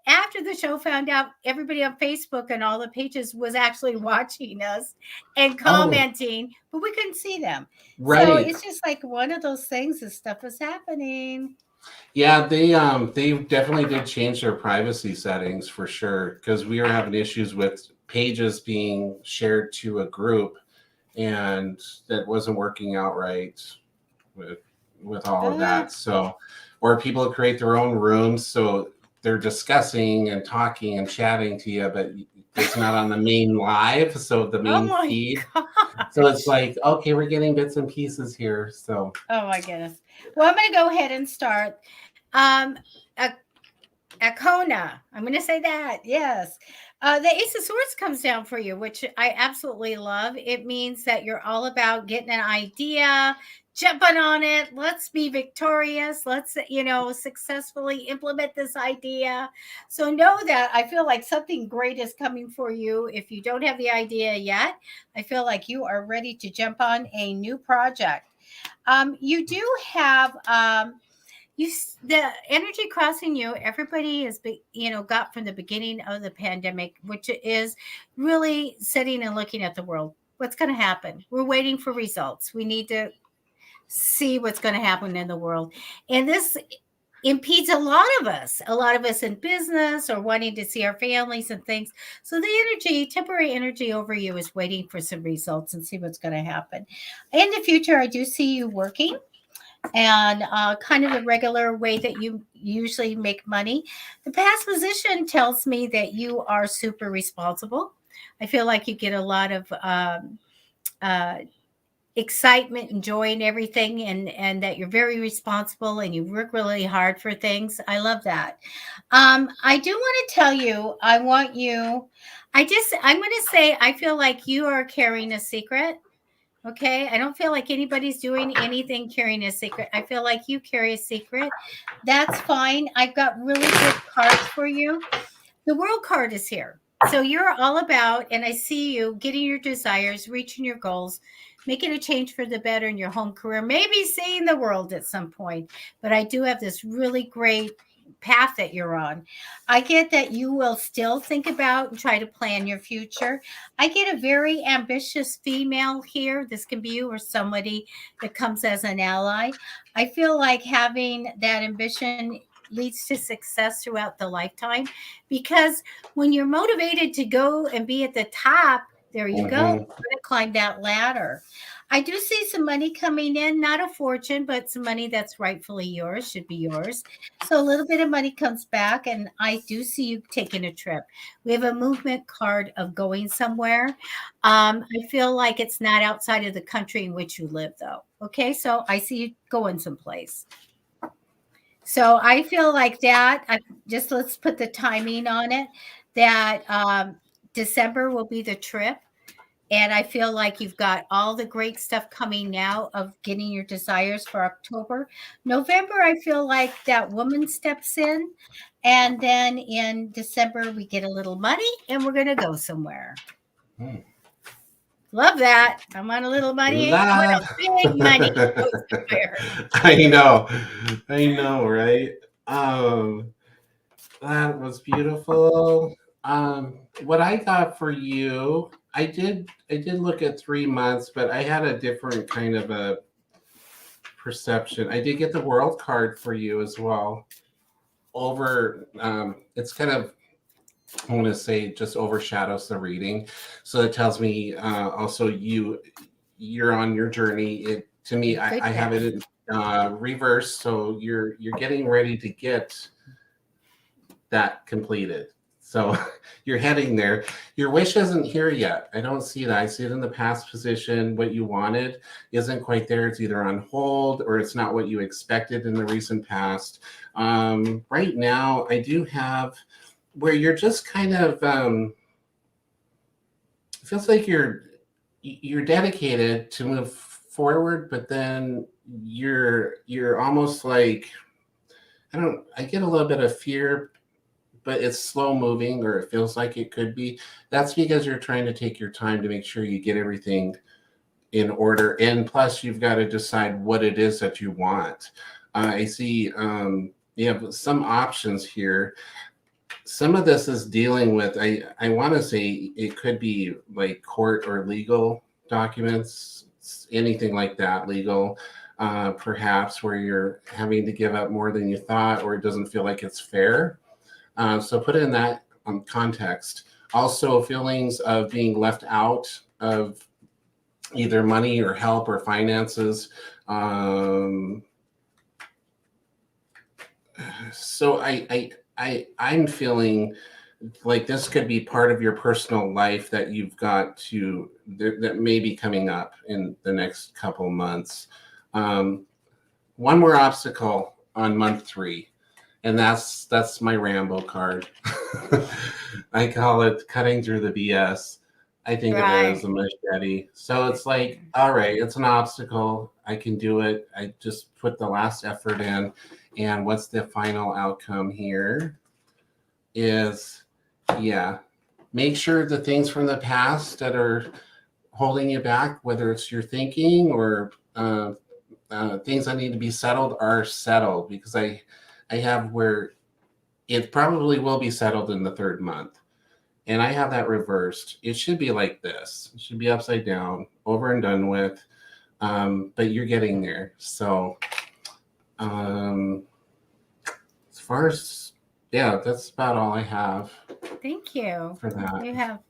After the show found out everybody on Facebook and all the pages was actually watching us and oh, commenting, but we couldn't see them. So right. it's just like one of those things, this stuff is happening. Yeah, they definitely did change their privacy settings for sure because we were having issues with pages being shared to a group and that wasn't working out right with all of Uh, that. So, or people create their own rooms so they're discussing and talking and chatting to you, but it's not on the main live, so the oh main my feed. So it's gosh. like, okay, we're getting bits and pieces here. So, Oh my goodness. Well, I'm going to go ahead and start. Um, a Akona. I'm going to say that. Yes. The Ace of Swords comes down for you, which I absolutely love. It means that you're all about getting an idea, jumping on it. Let's be victorious. Let's, successfully implement this idea. So know that I feel like something great is coming for you. If you don't have the idea yet, I feel like you are ready to jump on a new project. You do have the energy crossing you. Everybody has been, got from the beginning of the pandemic, which is really sitting and looking at the world. What's going to happen? We're waiting for results. We need to see what's going to happen in the world, and this impedes a lot of us in business or wanting to see our families and things. So the energy, temporary energy over you, is waiting for some results and see what's going to happen in the future. I do see you working and kind of the regular way that you usually make money. The past position tells me that you are super responsible. I feel like you get a lot of uh, excitement and joy and everything, and that you're very responsible and you work really hard for things. I love that. I do want to tell you, I'm going to say, I feel like you are carrying a secret. Okay. I don't feel like anybody's doing anything carrying a secret. I feel like you carry a secret. That's fine. I've got really good cards for you. The world card is here. So you're all about, and I see you getting your desires, reaching your goals, making a change for the better in your home career, maybe seeing the world at some point. But I do have this really great path that you're on. I get that you will still think about and try to plan your future. I get a very ambitious female here. This can be you or somebody that comes as an ally. I feel like having that ambition leads to success throughout the lifetime, because when you're motivated to go and be at the top, there you go. You're mhm. going to climb that ladder. I do see some money coming in, not a fortune, but some money that's rightfully yours, should be yours. So a little bit of money comes back, and I do see you taking a trip. We have a movement card of going somewhere. I feel like it's not outside of the country in which you live, though. Okay, so I see you going someplace. So I feel like that. Just let's put the timing on it. That December will be the trip. And I feel like you've got all the great stuff coming now of getting your desires for October. November, I feel like that woman steps in. And then in December, we get a little money and we're going to go somewhere. Hmm. Love that. I want a little money. I want That a big money to go somewhere. I know, I know, right? Um, that was beautiful. What I got for you, I did look at 3 months, but I had a different kind of a perception. I did get the world card for you as well. It's kind of, I want to say, just overshadows the reading, so it tells me also you're on your journey. It to me, Good I have job. it in reverse, so you're getting ready to get that completed. So you're heading there. Your wish isn't here yet. I don't see that. I see it in the past position. What you wanted isn't quite there. It's either on hold or it's not what you expected in the recent past. Right now, I do have where you're just kind of it feels like you're dedicated to move forward, but then you're almost like I get a little bit of fear, but it's slow moving, or it feels like it could be. That's because you're trying to take your time to make sure you get everything in order. And plus, you've got to decide what it is that you want. I see you have some options here. Some of this is dealing with, I want to say it could be like court or legal documents, anything like that, legal, perhaps where you're having to give up more than you thought, or it doesn't feel like it's fair. So put it in that context. Also, feelings of being left out of either money or help or finances. So I'm feeling like this could be part of your personal life that you've got to that may be coming up in the next couple months. One more obstacle on month 3. And that's my Rambo card. I call it cutting through the BS. I think of it as a machete. So it's like, all right, it's an obstacle. I can do it. I just put the last effort in. And what's the final outcome here is, make sure the things from the past that are holding you back, whether it's your thinking or things that need to be settled, are settled, because I have where it probably will be settled in the 3rd month. And I have that reversed. It should be like this. It should be upside down, over and done with. But you're getting there. So as far as, that's about all I have. Thank you. For that. You have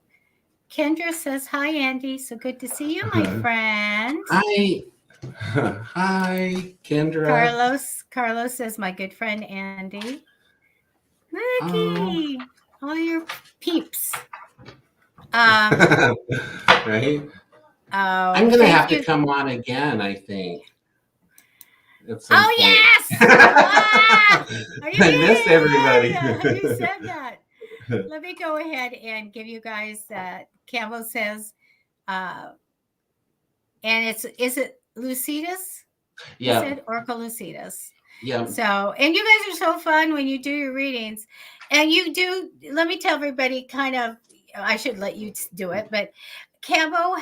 Kendra says, hi, Andy. So good to see you, my friend. Hi. Hi, Kendra. Carlos says, my good friend, Andy. Lucky. All your peeps. Right? I'm going to have to come on again, I think. Oh, yes! I missed everybody. You said that. Let me go ahead and give you guys that. Campbell says, and is it Lucidus? Yeah. You said Oracle Lucidus. Yeah. So, and you guys are so fun when you do your readings. And you do, let me tell everybody kind of, I should let you do it, but Cabo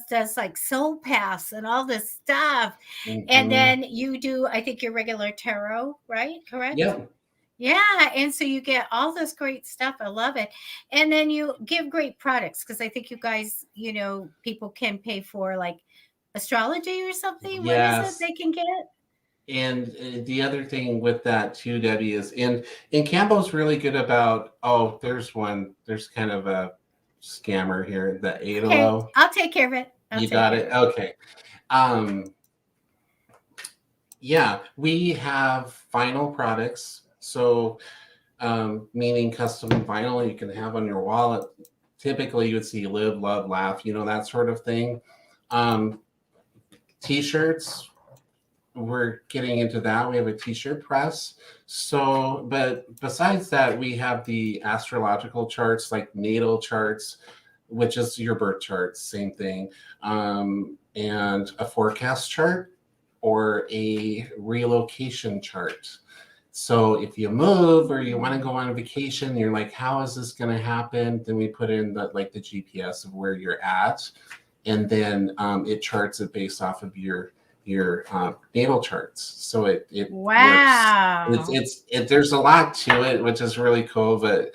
does like soul pass and all this stuff. Mm-hmm. And then you do, I think, your regular tarot, right? Correct? Yep. Yeah. And so you get all this great stuff. I love it. And then you give great products, because I think you guys, people can pay for like astrology or something. Yes. What is it they can get? And the other thing with that too, Debbie, is and Campbell's really good about, there's kind of a scammer here, the Adalo. Okay, I'll take care of it. You got it? Okay. We have vinyl products. So meaning custom vinyl you can have on your wallet. Typically you would see live, love, laugh, that sort of thing. T-shirts, we're getting into that. We have a t-shirt press. So, but besides that, we have the astrological charts, like natal charts, which is your birth chart, same thing. And a forecast chart or a relocation chart. So if you move or you want to go on a vacation, you're like, how is this going to happen? Then we put in the GPS of where you're at. And then it charts it based off of your natal charts. So it wow works. There's a lot to it, which is really cool, but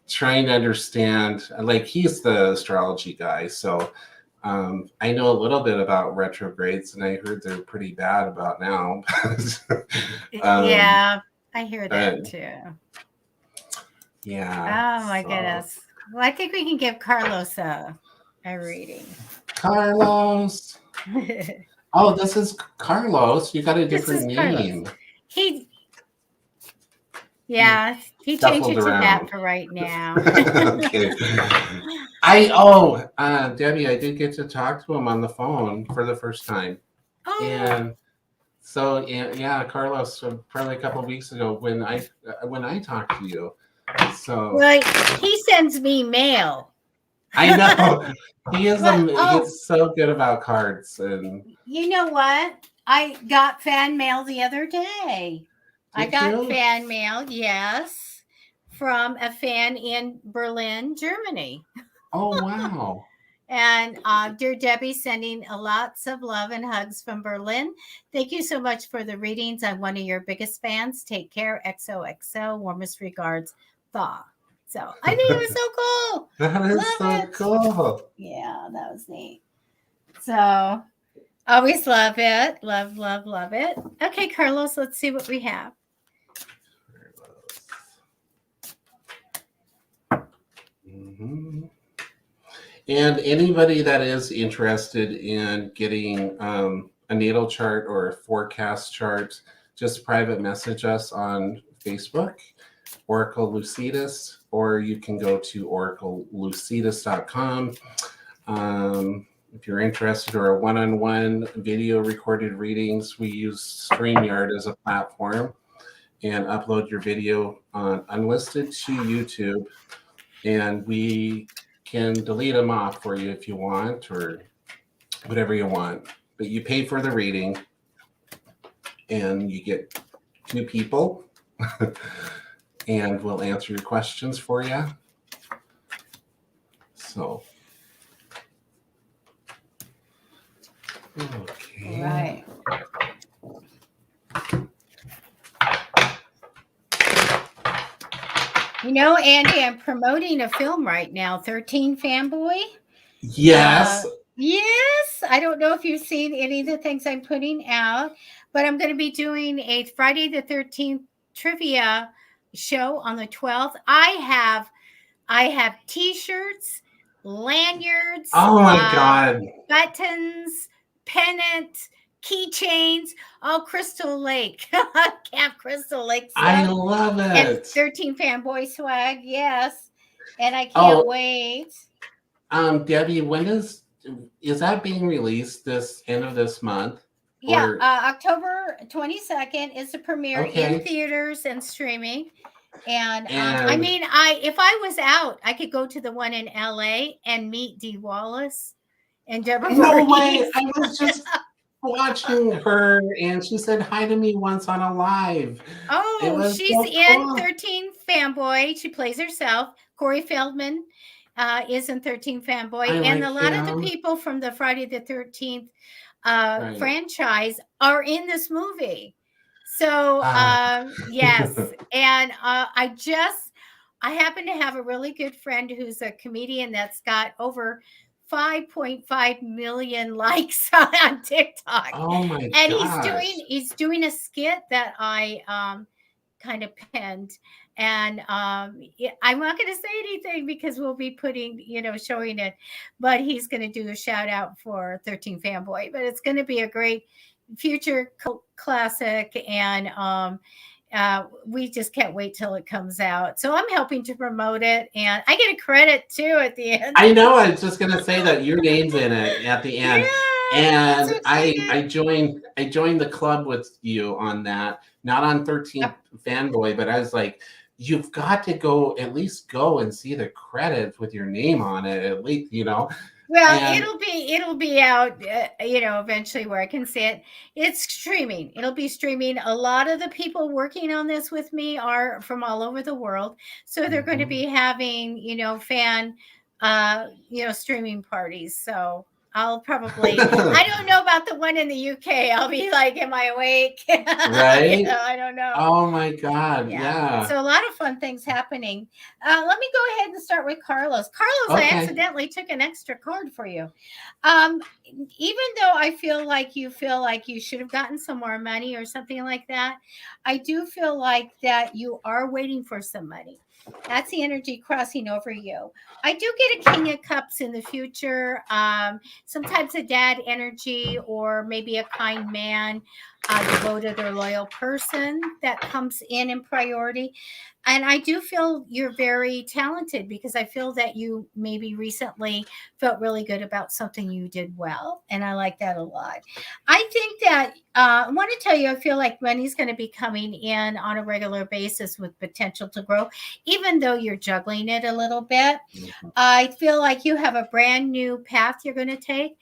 trying to understand, like, he's the astrology guy, so I know a little bit about retrogrades, and I heard they're pretty bad about now. Yeah, I hear that too. Yeah. Oh my goodness. Well, I think we can give Carlos a reading. Carlos. Oh, this is Carlos. You got a different name. Carlos. He changed it to that for right now. Okay. Debbie, I did get to talk to him on the phone for the first time. Oh. And so Carlos, probably a couple of weeks ago when I talked to you. So well, he sends me mail. I know. He is he's so good about cards. And you know what? I got fan mail the other day. I Did got you? fan mail, yes, from a fan in Berlin, Germany. Oh, wow. And dear Debbie, sending lots of love and hugs from Berlin. Thank you so much for the readings. I'm one of your biggest fans. Take care. XOXO. Warmest regards, Thaw. So I think it was so cool. That is so Love it. cool. Yeah, that was neat. So always love it. Love, love, love it. Okay, Carlos, let's see what we have. Mm-hmm. And anybody that is interested in getting a natal chart or a forecast chart, just private message us on Facebook, Oracle Lucidus, or you can go to oraclelucidus.com. If you're interested, or a one-on-one video recorded readings, we use StreamYard as a platform and upload your video on unlisted to YouTube, and we can delete them off for you if you want, or whatever you want. But you pay for the reading, and you get 2 people, and we'll answer your questions for you. So, okay. Right. You know, Andy, I'm promoting a film right now, 13 Fanboy. Yes. Yes. I don't know if you've seen any of the things I'm putting out, but I'm going to be doing a Friday the 13th trivia show on the 12th. I have t-shirts, lanyards, Oh my God. buttons, pennant, keychains, all Crystal Lake. Camp Crystal Lake stuff. I love it. And 13 Fanboy swag, yes. And I can't wait. Debbie, when is that being released this end of this month? Yeah, October 22nd is the premiere Okay. in theaters and streaming. And I mean, if I was out, I could go to the one in LA and meet Dee Wallace and Deborah. No way! I was just watching her, and she said hi to me once on a live. Oh, she's so in 13 Fanboy. She plays herself. Corey Feldman is in 13 Fanboy, and a lot of the people from the Friday the 13th franchise are in this movie. So yes, and I happen to have a really good friend who's a comedian that's got over 5.5 million likes on TikTok. Oh my god! And he's doing a skit that I kind of penned, and I'm not going to say anything because we'll be showing it, but he's going to do a shout out for 13 Fanboy. But it's going to be a great future classic, and we just can't wait till it comes out. So I'm helping to promote it, and I get a credit too at the end. I know. I was just gonna say that your name's in it at the end, and I joined the club with you on that. Not on 13 Fanboy, but I was like, you've got to at least go and see the credits with your name on it, at least, Well, it'll be out, eventually where I can see it. It's streaming. It'll be streaming. A lot of the people working on this with me are from all over the world, so they're going to be having, fan, streaming parties. So I'll probably, I don't know about the one in the UK. I'll be like, am I awake? Right? I don't know. Oh my God. Yeah. So a lot of fun things happening. Let me go ahead and start with Carlos. Carlos, I accidentally took an extra card for you. Even though I feel like you should have gotten some more money or something like that, I do feel like that you are waiting for some money. That's the energy crossing over you. I do get a King of Cups in the future. Sometimes a dad energy, or maybe a kind man, devoted or loyal person that comes in priority. And I do feel you're very talented, because I feel that you maybe recently felt really good about something you did well. And I like that a lot. I think that I want to tell you, I feel like money's going to be coming in on a regular basis with potential to grow, even though you're juggling it a little bit. I feel like you have a brand new path you're going to take.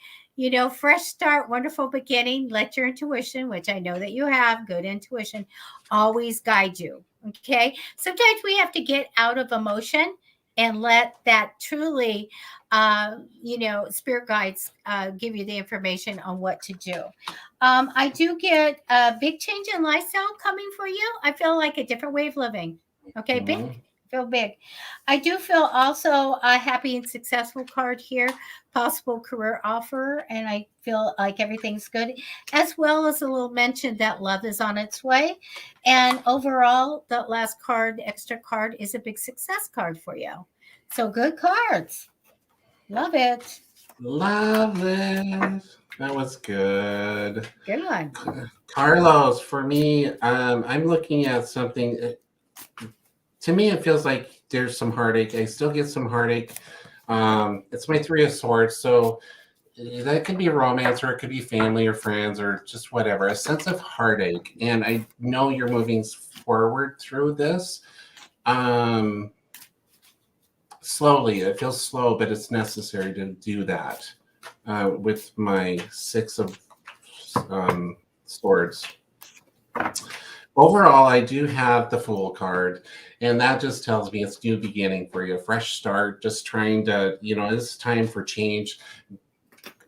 fresh start, wonderful beginning. Let your intuition, which I know that you have good intuition, always guide you. Okay. Sometimes we have to get out of emotion and let that truly, spirit guides give you the information on what to do. I do get a big change in lifestyle coming for you. I feel like a different way of living. Okay. Big. Mhm. Feel big. I do feel also a happy and successful card here, possible career offer, and I feel like everything's good, as well as a little mention that love is on its way. And overall, the last card, the extra card, is a big success card for you. So good cards. Love it. Love it. That was good. Good one. Carlos, for me, I'm looking at something. To me, it feels like there's some heartache. I still get some heartache. It's my Three of Swords, so that could be romance, or it could be family or friends, or just whatever. A sense of heartache, and I know you're moving forward through this. Slowly. It feels slow, but it's necessary to do that. With my Six of Swords. Overall, I do have the Fool card, and that just tells me it's new beginning for you, a fresh start, just trying to, it's time for change.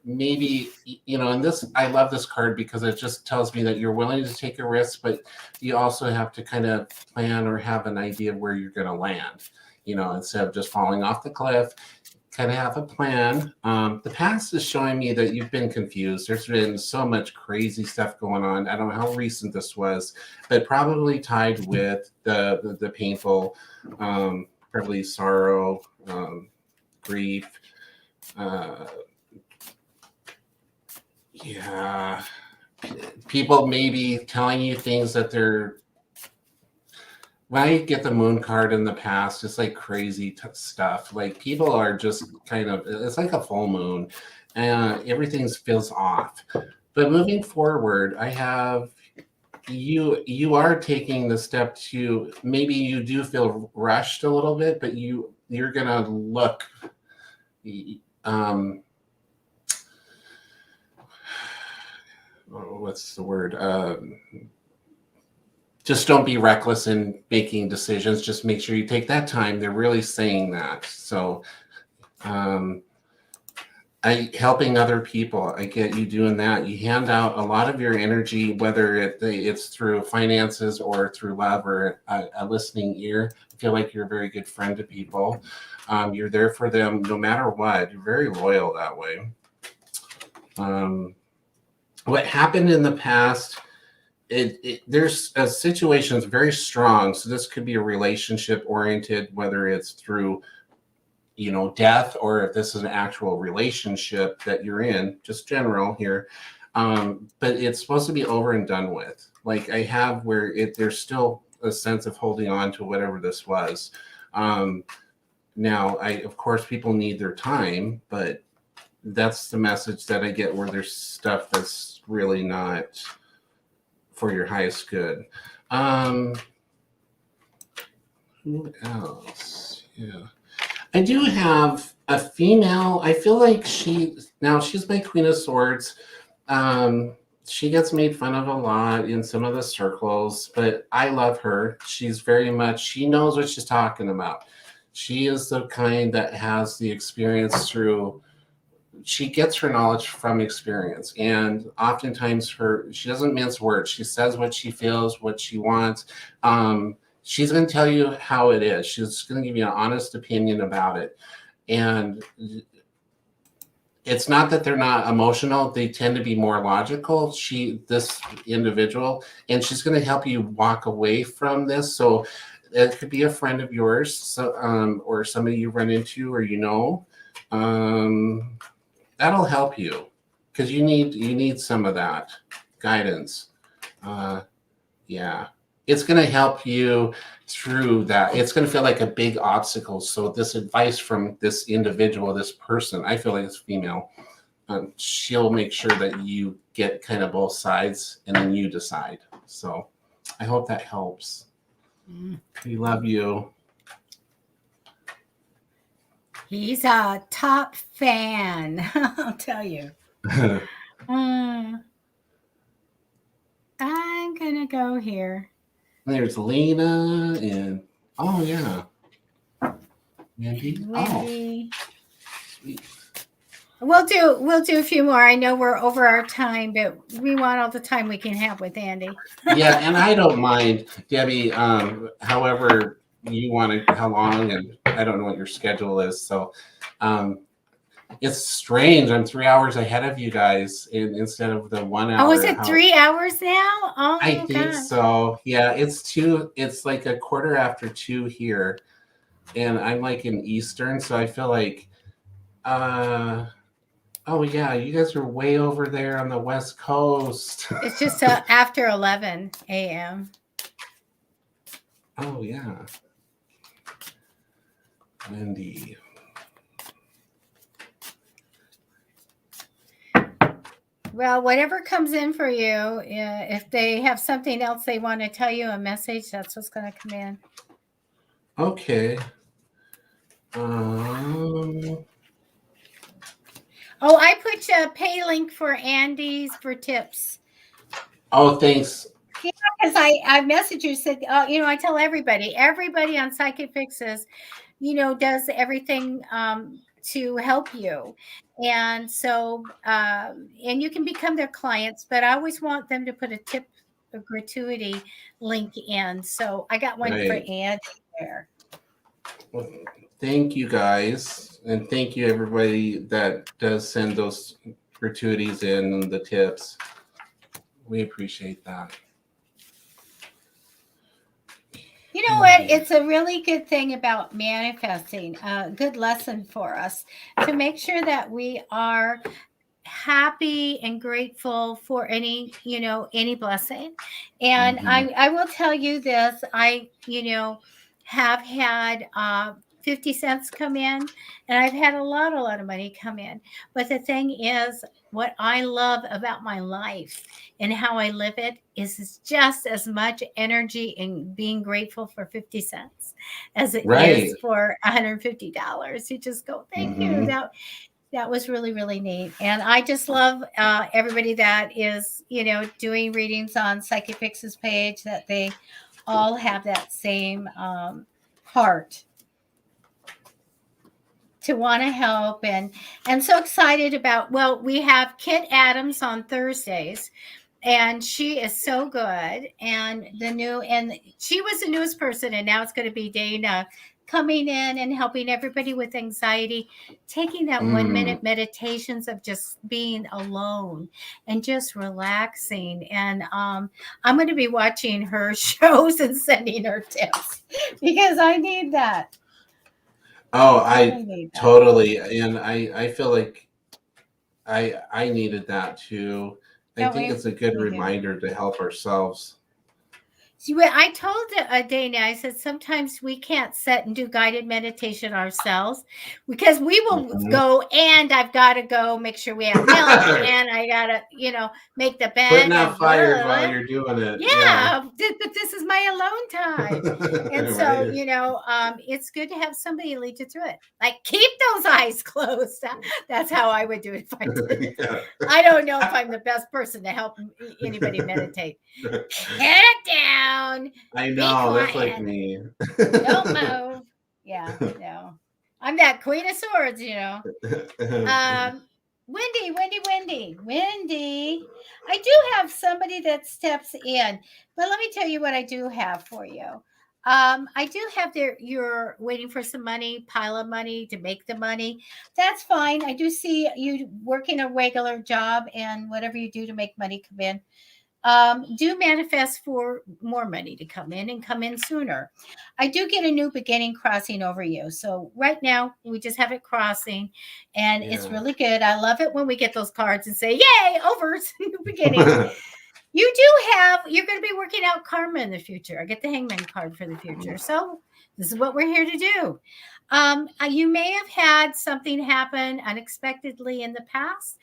Maybe, and this, I love this card because it just tells me that you're willing to take a risk, but you also have to kind of plan or have an idea of where you're going to land, instead of just falling off the cliff. Kind of have a plan. The past is showing me that you've been confused. There's been so much crazy stuff going on. I don't know how recent this was, but probably tied with the painful, probably sorrow, grief. Yeah, people maybe telling you things that they're. When I get the moon card in the past, it's like crazy stuff. Like people are just kind of, it's like a full moon, and everything feels off. But moving forward, I have you are taking the step to, maybe you do feel rushed a little bit, but you're gonna look. What's the word? Just don't be reckless in making decisions. Just make sure you take that time. They're really saying that. So, helping other people, I get you doing that. You hand out a lot of your energy, whether it's through finances or through love or a listening ear. I feel like you're a very good friend to people. You're there for them no matter what. You're very loyal that way. What happened in the past, there's a situation that's very strong. So this could be a relationship oriented, whether it's through, death, or if this is an actual relationship that you're in, just general here. But it's supposed to be over and done with. Like I have where there's still a sense of holding on to whatever this was. Now, of course, people need their time, but that's the message that I get, where there's stuff that's really not for your highest good. Who else? Yeah. I do have a female. I feel like she's my Queen of Swords. She gets made fun of a lot in some of the circles, but I love her. She knows what she's talking about. She is the kind that has the experience she gets her knowledge from experience, and oftentimes she doesn't mince words. She says what she feels, what she wants. She's going to tell you how it is. She's going to give you an honest opinion about it. And it's not that they're not emotional. They tend to be more logical. This individual, and she's going to help you walk away from this. So it could be a friend of yours, or somebody you run into, or that'll help you, because you need some of that guidance. Yeah, it's going to help you through that. It's going to feel like a big obstacle. So this advice from this individual, this person, I feel like it's female. She'll make sure that you get kind of both sides, and then you decide. So I hope that helps. We love you. He's a top fan, I'll tell you. I'm gonna go here. There's Lena and oh yeah, Andy. Oh, Wendy. sweet. We'll do a few more. I know we're over our time, but we want all the time we can have with Andy. Yeah, and I don't mind, Debbie. However you want it, how long, and I don't know what your schedule is. So, it's strange. I'm 3 hours ahead of you guys instead of the 1 hour. Oh, is it 3 hours now? Oh, I think gosh. so. Yeah, it's 2. It's like a quarter after 2 here, and I'm like in Eastern, so I feel like, oh yeah, you guys are way over there on the West Coast. It's just after 11 a.m. Oh yeah, Wendy. Well, whatever comes in for you, if they have something else they want to tell you, a message, that's what's going to come in. Okay. Oh, I put a pay link for Andy's for tips. Oh, thanks. Yeah, because I messaged you, said, I tell everybody on Psychicfixes, does everything to help you. And so, and you can become their clients, but I always want them to put a gratuity link in. So I got one for Andy there. Well, thank you guys, and thank you everybody that does send those gratuities in and the tips. We appreciate that. You know what? It's a really good thing about manifesting, a good lesson for us to make sure that we are happy and grateful for any blessing. And I will tell you this, I have had 50 cents come in, and I've had a lot of money come in. But the thing is, what I love about my life and how I live it is just as much energy in being grateful for 50 cents as it is for $150. You just go, thank you. That was really, really neat. And I just love everybody that is, doing readings on Psychicfixes page, that they all have that same heart to want to help, and so excited about, well, we have Kit Adams on Thursdays, and she is so good, and she was the newest person, and now it's going to be Dana coming in and helping everybody with anxiety, taking that 1 minute meditations of just being alone and just relaxing. And I'm going to be watching her shows and sending her tips because I need that. Oh, I totally, and I feel like I needed that too. I think it's a good reminder to help ourselves. See, I told Dana, I said, sometimes we can't sit and do guided meditation ourselves because we will go, and I've got to go make sure we have milk, and I got to, make the bed. Putting out fires while you're doing it. Yeah, but this is my alone time. And so, it's good to have somebody lead you through it. Like, keep those eyes closed. That's how I would do it if I did it. I don't know if I'm the best person to help anybody meditate. Get it down. I know, that's like me. Don't move. Yeah, no. I'm that Queen of Swords, Wendy. I do have somebody that steps in, but let me tell you what I do have for you. I do have you're waiting for some money, pile of money to make the money. That's fine. I do see you working a regular job, and whatever you do to make money come in. Do manifest for more money to come in and come in sooner. I do get a new beginning crossing over you. So right now we just have it crossing, and it's really good. I love it when we get those cards and say, yay, over, new beginning. You're going to be working out karma in the future. I get the Hangman card for the future. So this is what we're here to do. You may have had something happen unexpectedly in the past.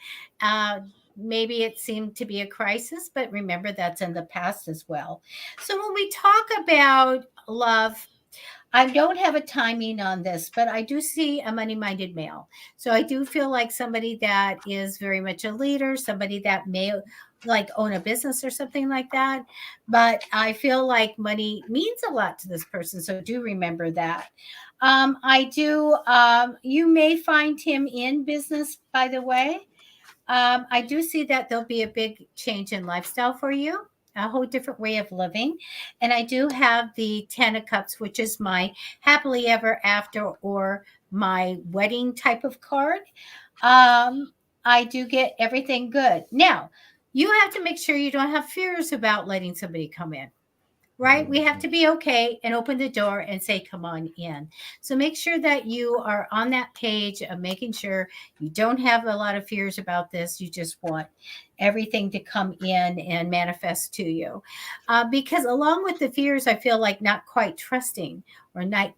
Maybe it seemed to be a crisis, but remember, that's in the past as well. So when we talk about love I don't have a timing on this, but I do see a money-minded male. So I do feel like somebody that is very much a leader, somebody that may like own a business or something like that. But I feel like money means a lot to this person. So do remember that. I do, you may find him in business, by the way. I do see that there'll be a big change in lifestyle for you, a whole different way of living. And I do have the 10 of Cups, which is my happily ever after or my wedding type of card. I do get everything good. Now, you have to make sure you don't have fears about letting somebody come in. Right? We have to be okay and open the door and say, come on in. So make sure that you are on that page of making sure you don't have a lot of fears about this. You just want everything to come in and manifest to you. Because along with the fears, I feel like not quite trusting or not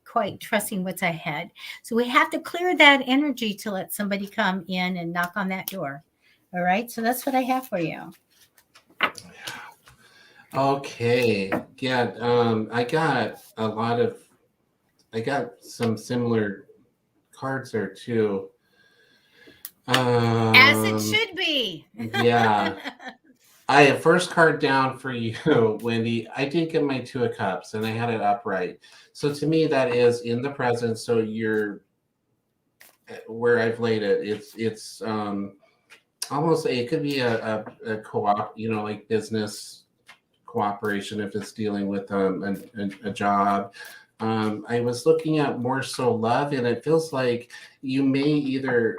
quite trusting what's ahead. So we have to clear that energy to let somebody come in and knock on that door. All right. So that's what I have for you. Okay. Yeah. I got some similar cards there too. As it should be. Yeah. I have first card down for you, Wendy. I did get my 2 of Cups and I had it upright. So to me, that is in the present. So you're where I've laid it. It's almost it could be a co-op, like business cooperation if it's dealing with a job. I was looking at more so love, and it feels like you may either,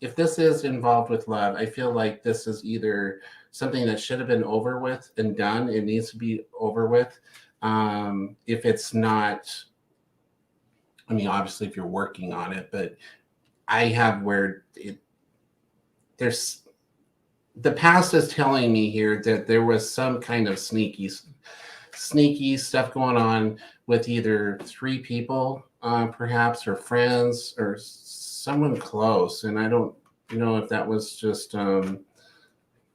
if this is involved with love, I feel like this is either something that should have been over with and done. It needs to be over with. If it's not, I mean, obviously if you're working on it, but I have where there's the past is telling me here that there was some kind of sneaky stuff going on with either 3 people, perhaps, or friends, or someone close. And I don't know if that was just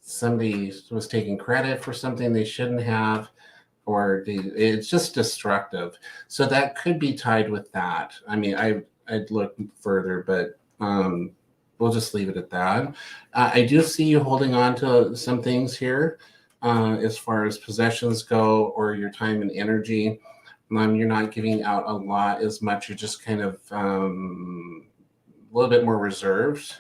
somebody was taking credit for something they shouldn't have, or it's just destructive. So that could be tied with that. I mean, I'd look further, but we'll just leave it at that. I do see you holding on to some things here as far as possessions go, or your time and energy. You're not giving out a lot as much. You're just kind of a little bit more reserved.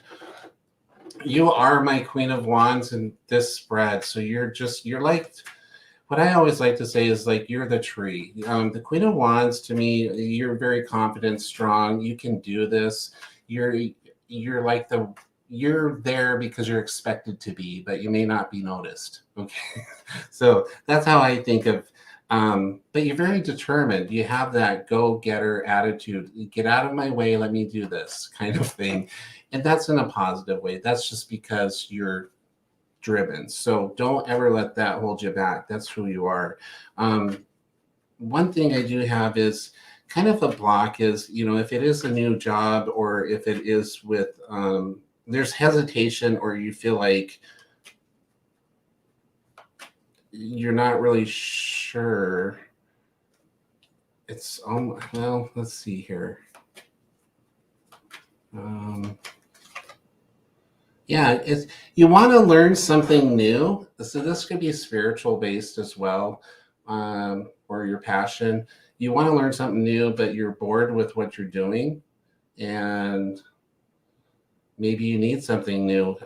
You are my Queen of Wands in this spread. So you're like, what I always like to say is like, you're the tree. The Queen of Wands, to me, you're very confident, strong. You can do this. You're like you're there because you're expected to be, but you may not be noticed. Okay. So that's how I think of, but you're very determined. You have that go-getter attitude. Get out of my way. Let me do this kind of thing. And that's in a positive way. That's just because you're driven. So don't ever let that hold you back. That's who you are. One thing I do have is kind of a block is, if it is a new job, or if it is with, there's hesitation, or you feel like you're not really sure. It's, well, let's see here. Yeah, you want to learn something new. So this could be spiritual based as well, or your passion. You want to learn something new, but you're bored with what you're doing, and maybe you need something new.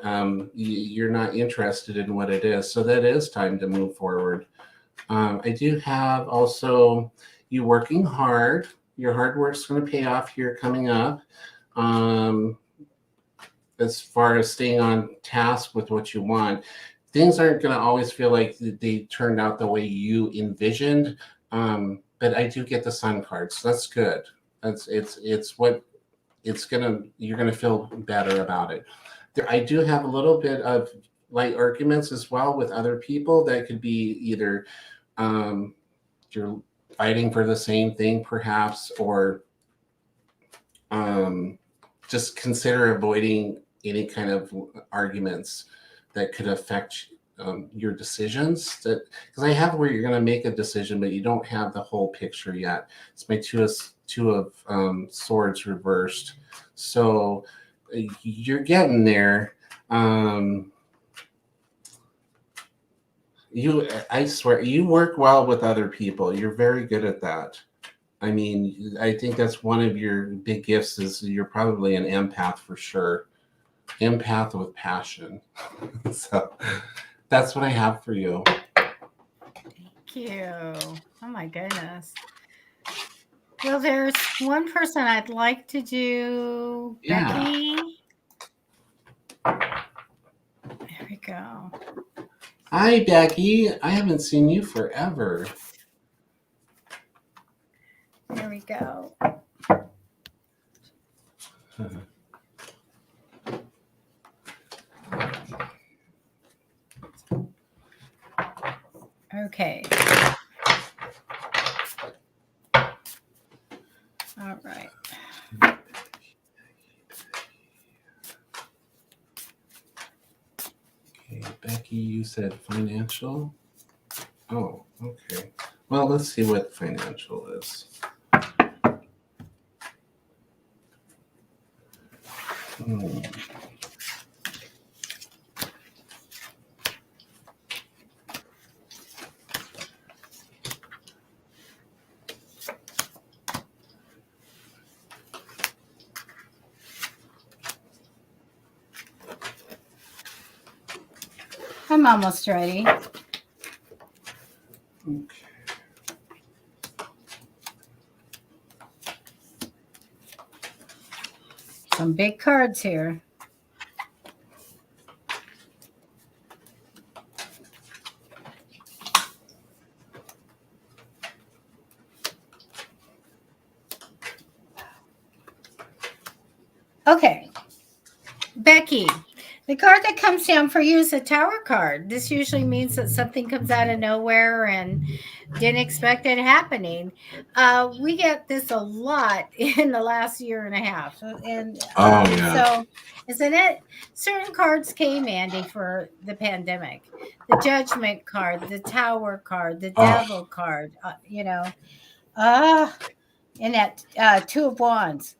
You're not interested in what it is, so that is time to move forward. I do have also you working hard. Your hard work's going to pay off here coming up. As far as staying on task with what you want, things aren't going to always feel like they turned out the way you envisioned. But I do get the Sun card, so that's good. You're gonna feel better about it. I do have a little bit of light arguments as well with other people that could be either you're fighting for the same thing perhaps, or just consider avoiding any kind of arguments that could affect your decisions, that because I have where you're going to make a decision, but you don't have the whole picture yet. It's my two of swords reversed. So you're getting there. I swear, you work well with other people. You're very good at that. I mean, I think that's one of your big gifts is you're probably an empath for sure. Empath with passion. So that's what I have for you. Thank you. Oh my goodness. Well, there's one person I'd like to do. Yeah. Becky. There we go. Hi, Becky. I haven't seen you forever. There we go. Okay. All right. Okay, Becky, you said financial. Oh, okay. Well, let's see what financial is. I'm almost ready. Okay. Some big cards here. Okay. Becky, the card that comes down for you is a Tower card. This usually means that something comes out of nowhere and didn't expect it happening. We get this a lot in the last year and a half. And so, isn't it? Certain cards came, Andy, for the pandemic. The Judgment card, the Tower card, the Devil card, and that Two of Wands.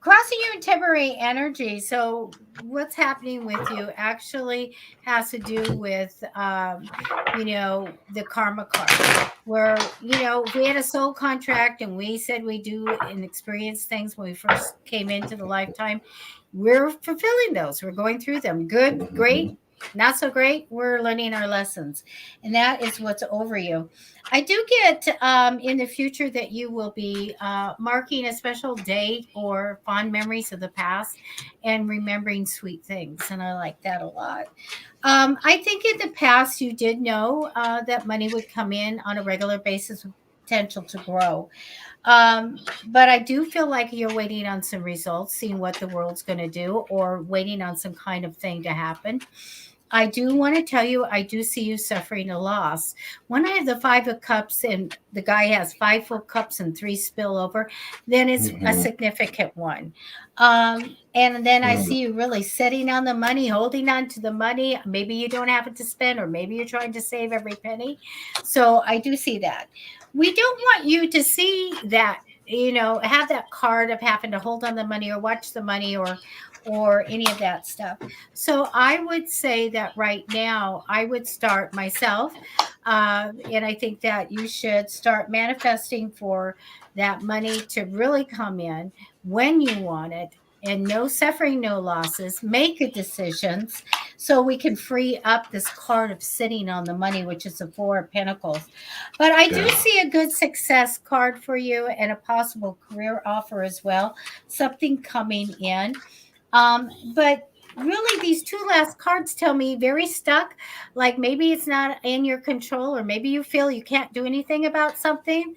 Crossing you in temporary energy. So what's happening with you actually has to do with, the karma card where, we had a soul contract and we said we do and experience things when we first came into the lifetime. We're fulfilling those. We're going through them. Good, great, not so great. We're learning our lessons. And that is what's over you. I do get in the future that you will be marking a special date or fond memories of the past and remembering sweet things. And I like that a lot. I think in the past you did know that money would come in on a regular basis with potential to grow. But I do feel like you're waiting on some results, seeing what the world's going to do, or waiting on some kind of thing to happen. I do want to tell you, I do see you suffering a loss. When I have the Five of Cups and the guy has 5 full cups and 3 spill over, then it's a significant one. And then I see you really sitting on the money, holding on to the money. Maybe you don't have it to spend, or maybe you're trying to save every penny. So I do see that. We don't want you to see that, have that card of having to hold on the money or watch the money or any of that stuff. So I would say that right now I would start myself. And I think that you should start manifesting for that money to really come in when you want it, and no suffering, no losses. Make good decisions so we can free up this card of sitting on the money, which is the Four of Pentacles. But I do see a good success card for you and a possible career offer as well. Something coming in. But really, these 2 last cards tell me very stuck, like maybe it's not in your control, or maybe you feel you can't do anything about something,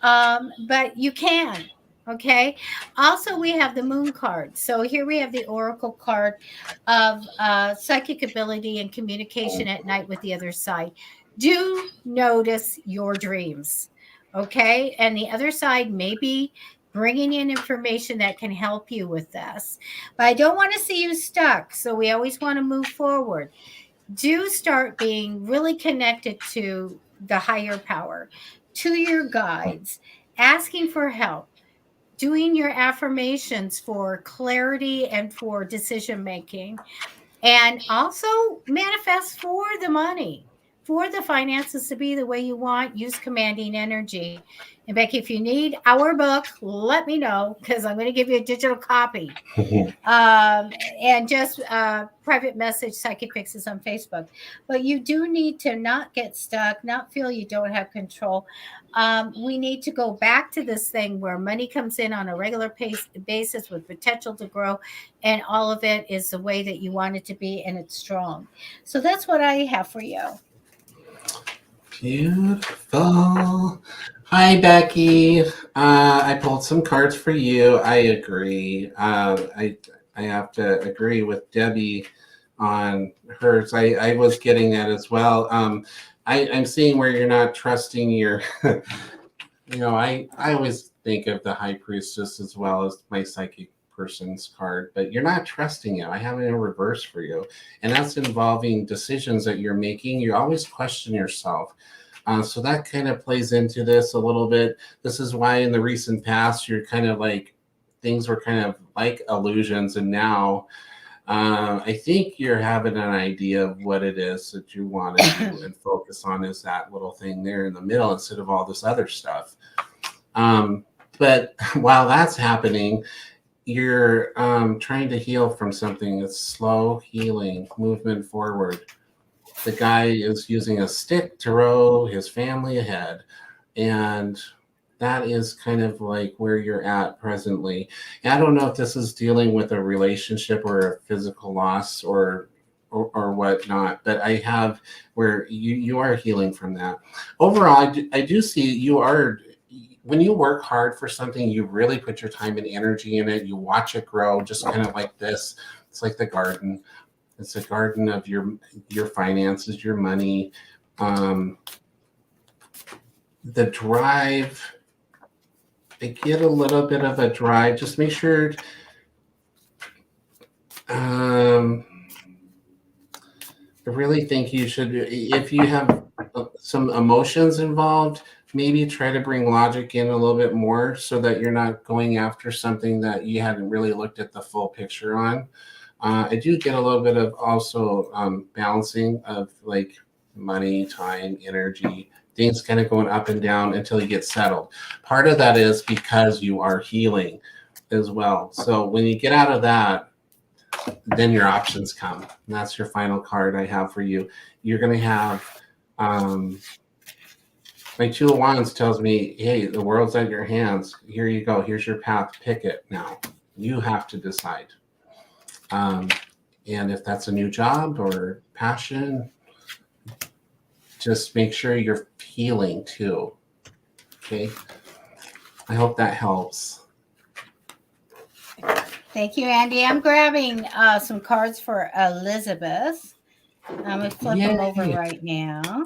but you can. Okay. Also, we have the Moon card. So here we have the Oracle card of psychic ability and communication at night with the other side. Do notice your dreams. Okay. And the other side may be bringing in information that can help you with this. But I don't want to see you stuck. So we always want to move forward. do start being really connected to the higher power, to your guides, asking for help, doing your affirmations for clarity and for decision making, and also manifest for the money, for the finances to be the way you want. Use commanding energy. And Becky, if you need our book, let me know, because I'm going to give you a digital copy. And just private message Psychicfixes on Facebook. But you do need to not get stuck, not feel you don't have control. We need to go back to this thing where money comes in on a regular basis with potential to grow, and all of it is the way that you want it to be, and it's strong. So that's what I have for you. Beautiful. Hi, Becky. I pulled some cards for you. I agree. I have to agree with Debbie on hers. I was getting that as well. I'm seeing where you're not trusting your. I always think of the High Priestess as well as my psychic person's card, but you're not trusting it. I have it in reverse for you, and that's involving decisions that you're making. You always question yourself. So that kind of plays into this a little bit. This is why in the recent past, you're kind of like, things were kind of like illusions. And now I think you're having an idea of what it is that you want to do and focus on, is that little thing there in the middle instead of all this other stuff. But while that's happening, you're trying to heal from something. It's slow healing, movement forward. The guy is using a stick to row his family ahead. And that is kind of like where you're at presently. And I don't know if this is dealing with a relationship or a physical loss or whatnot, but I have where you are healing from that. Overall, I do see you are, when you work hard for something, you really put your time and energy in it. You watch it grow, just kind of like this. It's like the garden. It's a garden of your finances, your money. The drive, I get a little bit of a drive. Just make sure I really think you should, if you have some emotions involved, maybe try to bring logic in a little bit more so that you're not going after something that you hadn't really looked at the full picture on. I do get a little bit of also balancing of like money, time, energy, things kind of going up and down until you get settled. Part of that is because you are healing as well. So when you get out of that, then your options come. And that's your final card I have for you. You're going to have, my Two of Wands tells me, hey, the world's at your hands. Here you go. Here's your path. Pick it now. You have to decide. And if that's a new job or passion, just make sure you're healing too. Okay. I hope that helps. Thank you, Andy. I'm grabbing some cards for Elizabeth. I'm going to flip them over right now.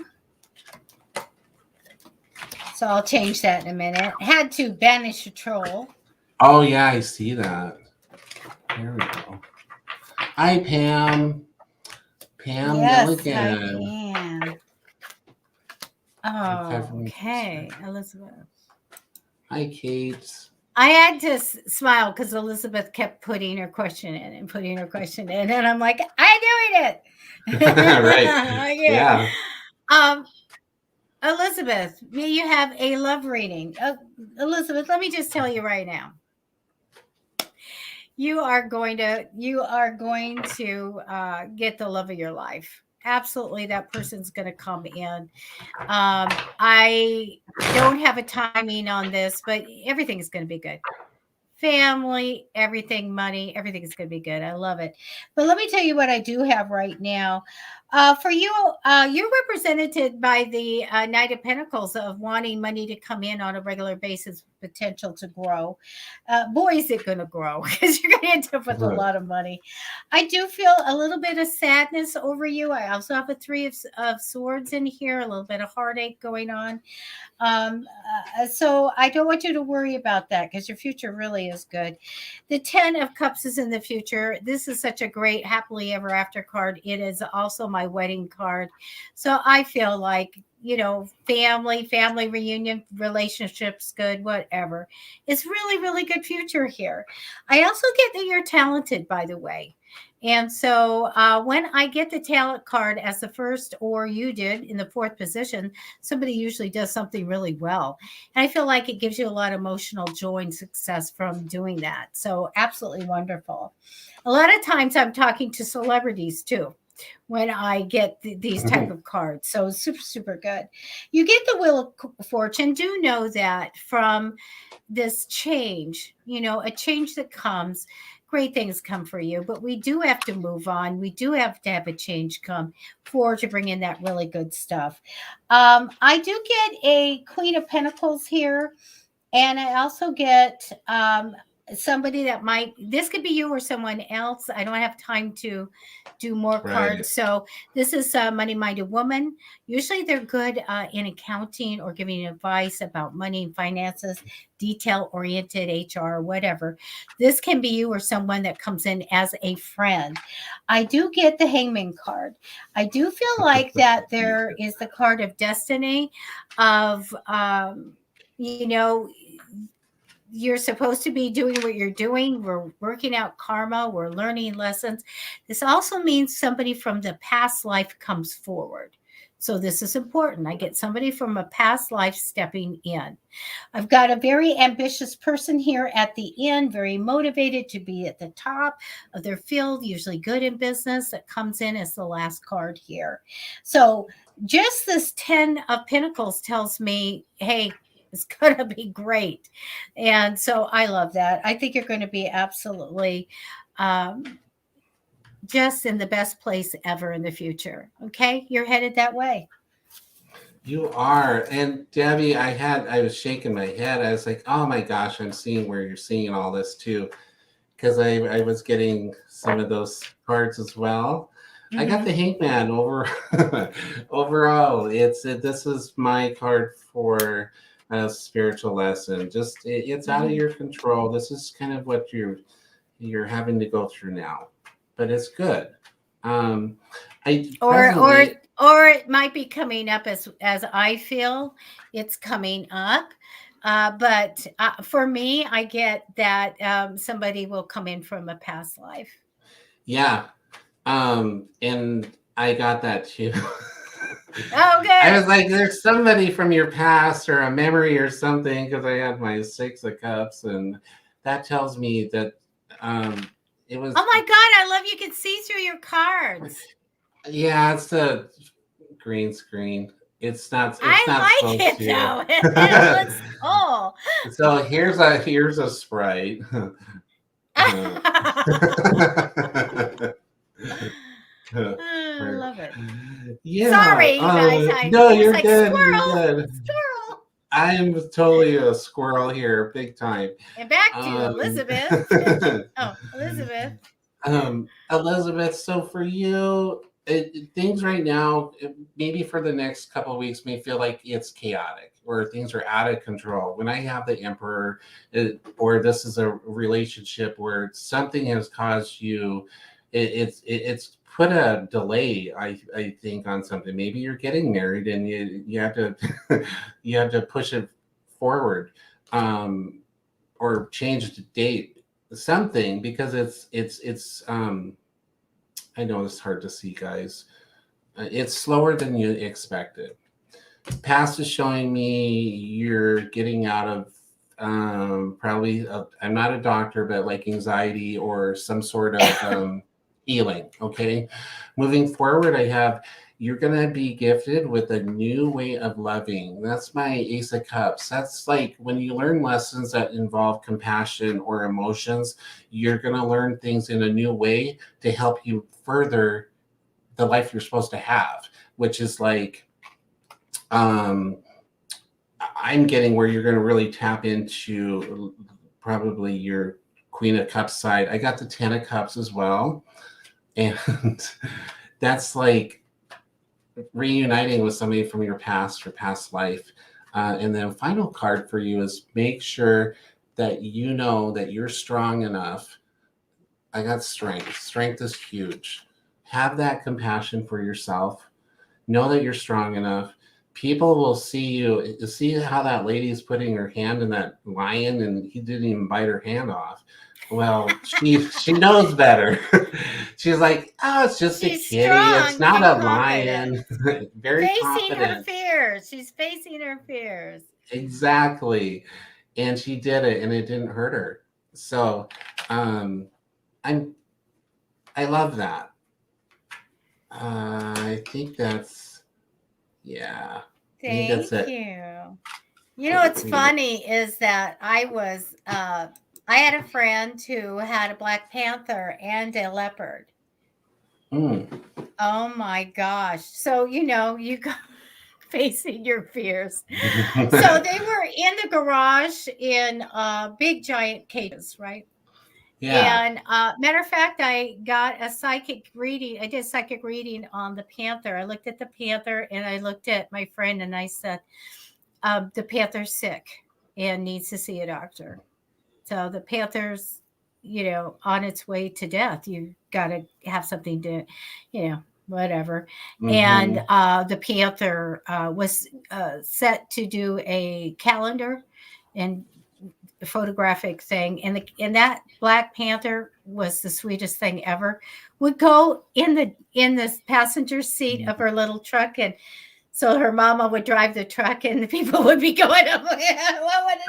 So I'll change that in a minute. Had to banish a troll. Oh, yeah, I see that. There we go. Hi, Pam. Pam Milligan. Hi, Pam. Oh, okay, Elizabeth. Hi, Kate. I had to smile because Elizabeth kept putting her question in, and I'm like, I'm doing it. Right. Yeah. Elizabeth, may you have a love reading. Elizabeth, let me just tell you right now. You are going to get the love of your life. Absolutely, that person's going to come in. I don't have a timing on this, but everything is going to be good. Family, everything, money, everything is going to be good. I love it. But let me tell you what I do have right now. For you, you're represented by the Knight of Pentacles of wanting money to come in on a regular basis potential to grow. Boy, is it going to grow because you're going to end up with a lot of money. I do feel a little bit of sadness over you. I also have a three of swords in here, a little bit of heartache going on. So I don't want you to worry about that because your future really is good. The 10 of Cups is in the future. This is such a great happily ever after card. It is also my wedding card. So I feel like, family reunion, relationships, good, whatever. It's really, really good future here. I also get that you're talented, by the way. And so when I get the talent card as the first, or you did in the fourth position, somebody usually does something really well. And I feel like it gives you a lot of emotional joy and success from doing that. So absolutely wonderful. A lot of times I'm talking to celebrities too when I get these type of cards. So super, super good. You get the Wheel of Fortune. Do know that from this change, a change that comes, great things come for you, but we do have to move on. We do have to have a change come forward to bring in that really good stuff. I do get a Queen of Pentacles here, and I also get somebody that this could be you or someone else. I don't have time to do more cards. So this is a money-minded woman. Usually they're good in accounting or giving advice about money and finances, detail-oriented HR, whatever. This can be you or someone that comes in as a friend. I do get the Hangman card. I do feel like that there is the card of destiny of, you're supposed to be doing what you're doing. We're working out karma. We're learning lessons. This also means somebody from the past life comes forward. So this is important. I get somebody from a past life stepping in. I've got a very ambitious person here at the end, very motivated to be at the top of their field, usually good in business, that comes in as the last card here. So just this 10 of Pentacles tells me, hey, it's going to be great. And so I love that. I think you're going to be absolutely just in the best place ever in the future. Okay. You're headed that way. You are. And Debbie, I was shaking my head. I was like, oh my gosh, I'm seeing where you're seeing all this too. Because I was getting some of those cards as well. Mm-hmm. I got the Hangman overall. This is my card for a spiritual lesson. Just it's out of your control. This is kind of what you're having to go through now, but it's good. Or it might be coming up as I feel it's coming up. But for me, I get that somebody will come in from a past life. Yeah. And I got that too. Oh, good. I was like, there's somebody from your past or a memory or something, because I had my 6 of Cups, and that tells me that it was. Oh my God, I love you can see through your cards. Yeah, it's the green screen. It's not. I like it though. It looks cool. So here's a Sprite. I love it. Yeah. Sorry, you guys. No, you're like good. Squirrel. You're good. Squirrel. I am totally a squirrel here, big time. And back to Elizabeth. Elizabeth. Elizabeth, so for you, things right now, maybe for the next couple of weeks, may feel like it's chaotic or things are out of control. When I have the Emperor, or this is a relationship where something has caused you, it's put a delay, I think, on something. Maybe you're getting married and you have to you have to push it forward, or change the date, something, because it's I know it's hard to see, guys. It's slower than you expected. Past is showing me you're getting out of probably I'm not a doctor, but like anxiety or some sort of healing. Okay, moving forward, you're going to be gifted with a new way of loving. That's my Ace of Cups. That's like when you learn lessons that involve compassion or emotions, you're going to learn things in a new way to help you further the life you're supposed to have, which is like, I'm getting where you're going to really tap into probably your Queen of Cups side. I got the Ten of Cups as well. And that's like reuniting with somebody from your past or past life. And then final card for you is make sure that you know that you're strong enough. I got strength. Strength is huge. Have that compassion for yourself. Know that you're strong enough. People will see you. See how that lady's putting her hand in that lion and he didn't even bite her hand off. Well, she knows better. She's like, oh, it's just She's a kitty. strong It's not and a lion. Very facing her confident. fears. She's facing her fears. Exactly. And she did it and it didn't hurt her. So I love that. I think that's yeah. Thank you. You know what's funny is that I had a friend who had a Black Panther and a leopard. Oh my gosh. So you go facing your fears. So they were in the garage in big giant cages, right? Yeah. And matter of fact, I got a psychic reading. I did a psychic reading on the panther. I looked at the panther and I looked at my friend and I said, the panther's sick and needs to see a doctor. So the panther's, on its way to death. You got to have something to, whatever. Mm-hmm. And the panther was set to do a calendar and photographic thing, and that Black Panther was the sweetest thing ever. Would go in the passenger seat of her little truck, and so her mama would drive the truck, and the people would be going up. What did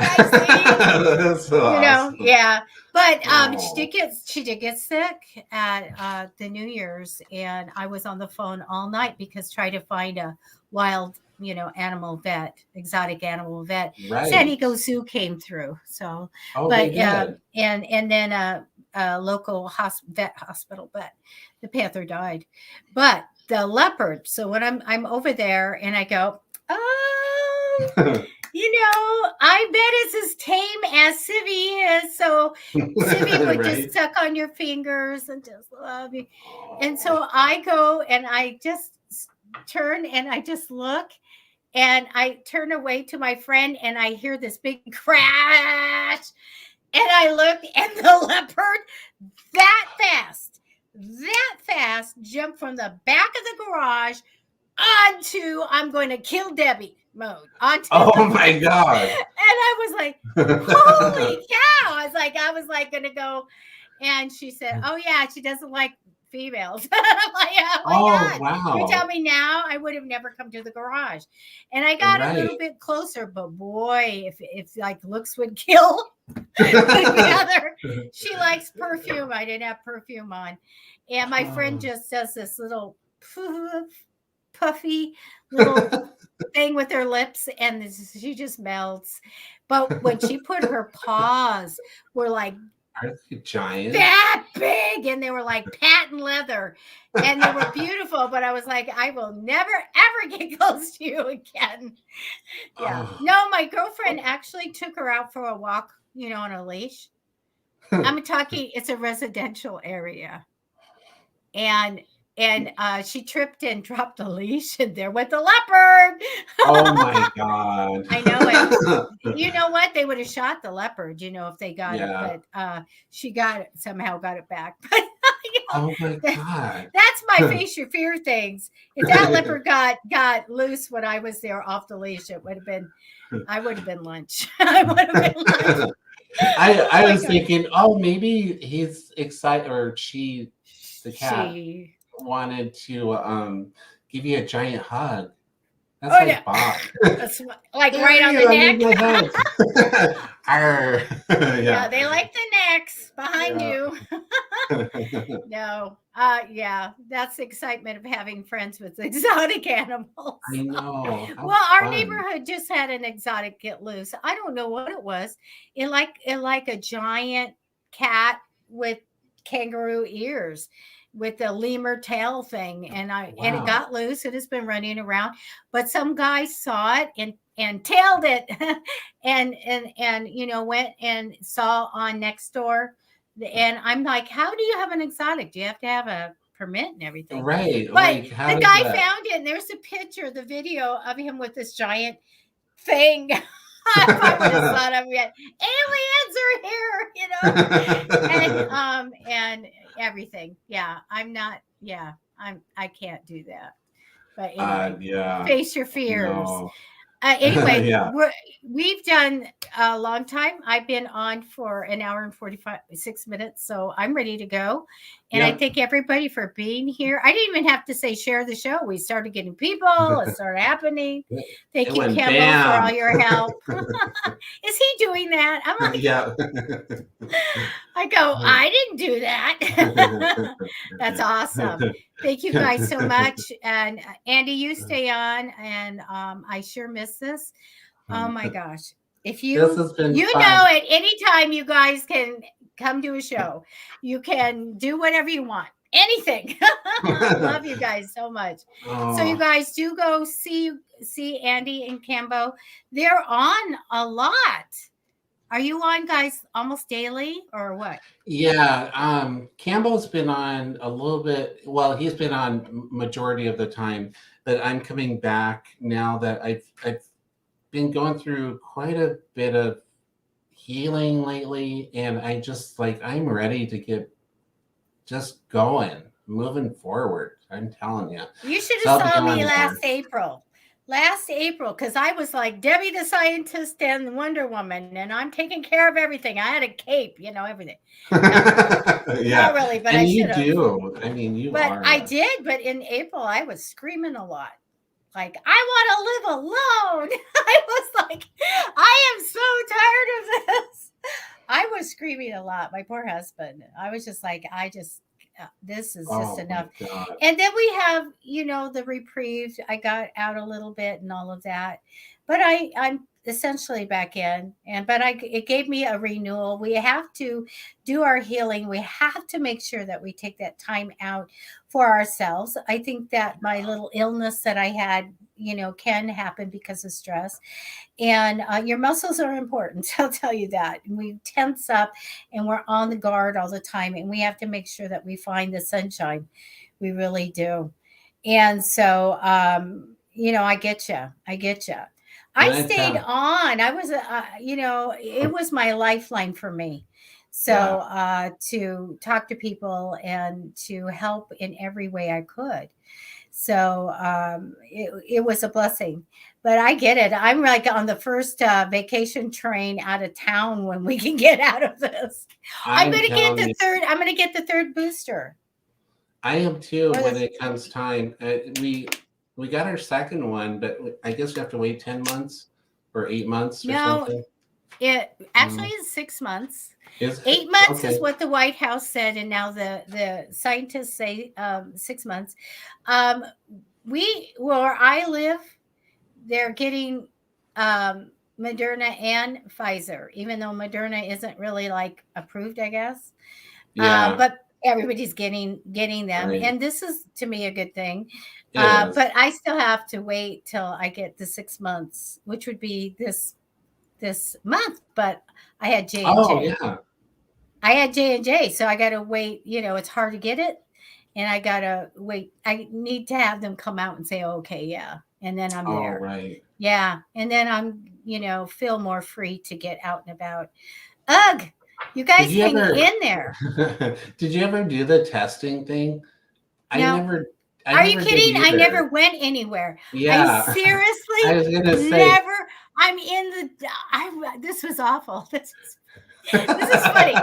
I see? That's so awesome. Yeah. But she did get sick at the New Year's, and I was on the phone all night because trying to find a wild animal vet, exotic animal vet. Right. San Diego Zoo came through. So, but and then a local vet hospital, but the panther died. But the leopard. So when I'm over there and I go, I bet it's as tame as Civvy is. So Civvy would right. just suck on your fingers and just love you. And so I go and I just turn and I just look. And I turn away to my friend and I hear this big crash. And I look and the leopard that fast jumped from the back of the garage onto I'm going to kill Debbie mode. Oh my God. And I was like, holy cow. I was like going to go. And she said, oh yeah, she doesn't like females. I'm like, oh my God. Wow. You tell me now, I would have never come to the garage. And I got a little bit closer, but boy, if like looks would kill together. She likes perfume. I didn't have perfume on. And my friend just does this little puffy little thing with her lips, and she just melts. But when she put her paws, were like giant, that big, and they were like patent leather, and they were beautiful. But I was like, I will never ever get close to you again. Yeah. No, my girlfriend actually took her out for a walk, on a leash. I'm talking, it's a residential area. And she tripped and dropped the leash, and there went the leopard. Oh my God. I know it. You know what? They would have shot the leopard, if they got it, but she somehow got it back. But oh my God. That's my face your fear things. If that leopard got loose when I was there off the leash, I would have been lunch. I would have been lunch. I was thinking, maybe he's excited, or the cat wanted to give you a giant hug. That's Bob. That's like right on the neck. Yeah, they like the necks behind you. No. That's the excitement of having friends with exotic animals. I know. Well, our neighborhood just had an exotic get loose. I don't know what it was. It like a giant cat with kangaroo ears, with the lemur tail thing, and it got loose. It has been running around, but some guy saw it and and tailed it and you know, went and saw on Nextdoor. And I'm like, how do you have an exotic? Do you have to have a permit and everything? Right. But Like, how the does guy that? found it, and there's a picture, the video of him with this giant thing. I would have thought of it. Aliens are here, you know, and everything. Yeah, I'm not. Yeah, I can't do that. But anyway, Yeah. face your fears. No. Anyway, Yeah. we've done a long time. I've been on for an hour and 46 minutes, so I'm ready to go. And I thank everybody for being here. I didn't even have to say share the show. We started getting people. It started happening. Thank you, Campbell, for all your help. Is he doing that? I'm like, Yeah. I go, I didn't do that. That's awesome. Thank you guys so much. And Andy, you stay on. And I sure miss this. Oh my gosh. If you, This has been you fun. know, at any time you guys can come to a show, you can do whatever you want. Anything. Love you guys so much. Oh. So you guys do go see Andy and Cambo. They're on a lot. Are you on, guys, almost daily or what? Yeah, Campbell's been on a little bit. Well, he's been on majority of the time, but I'm coming back now that I've been going through quite a bit of healing lately, and I just I'm ready to get just going, moving forward. I'm telling you. You should have saw me last April. Last April, because I was like Debbie the Scientist and Wonder Woman, and I'm taking care of everything. I had a cape, you know, everything. Yeah, not really, but and I you should have. do. I mean, you but are. I did. But in April, I was screaming a lot. Like, I want to live alone. I was like, I am so tired of this. I was screaming a lot. My poor husband. I was just like, this is just enough. And then we have, you know, the reprieve. I got out a little bit and all of that, but I'm essentially back in. But it gave me a renewal. We have to do our healing. We have to make sure that we take that time out for ourselves. I think that my little illness that I had, you know, can happen because of stress. And your muscles are important. I'll tell you that. We tense up and we're on the guard all the time. And we have to make sure that we find the sunshine. We really do. And so, you know, I get you. I stayed on. I was, you know, it was my lifeline for me. So to talk to people and to help in every way I could. So it was a blessing. But I get it. I'm like on the first vacation train out of town when we can get out of this. I'm going to get the third. I'm going to get the third booster. I am too. When it comes time, we got our second one, but I guess we have to wait 10 months or 8 months or something. It actually is 6 months. 8 months is what the White House said, and now the scientists say 6 months. Where I live, they're getting Moderna and Pfizer, even though Moderna isn't really like approved, I guess. Yeah. But everybody's getting them, right. And this is to me a good thing. But I still have to wait till I get the 6 months, which would be this month. But I had J&J. Oh yeah. I had J&J, so I got to wait. You know, it's hard to get it, and I got to wait. I need to have them come out and say, okay, yeah. And then I'm there. Right. Yeah. And then I'm, you know, feel more free to get out and about. Ugh, you guys hang in there. Did you ever do the testing thing? No. Are you kidding? I never went anywhere. Yeah. I seriously I was gonna say. Never. I'm in this was awful. This is funny.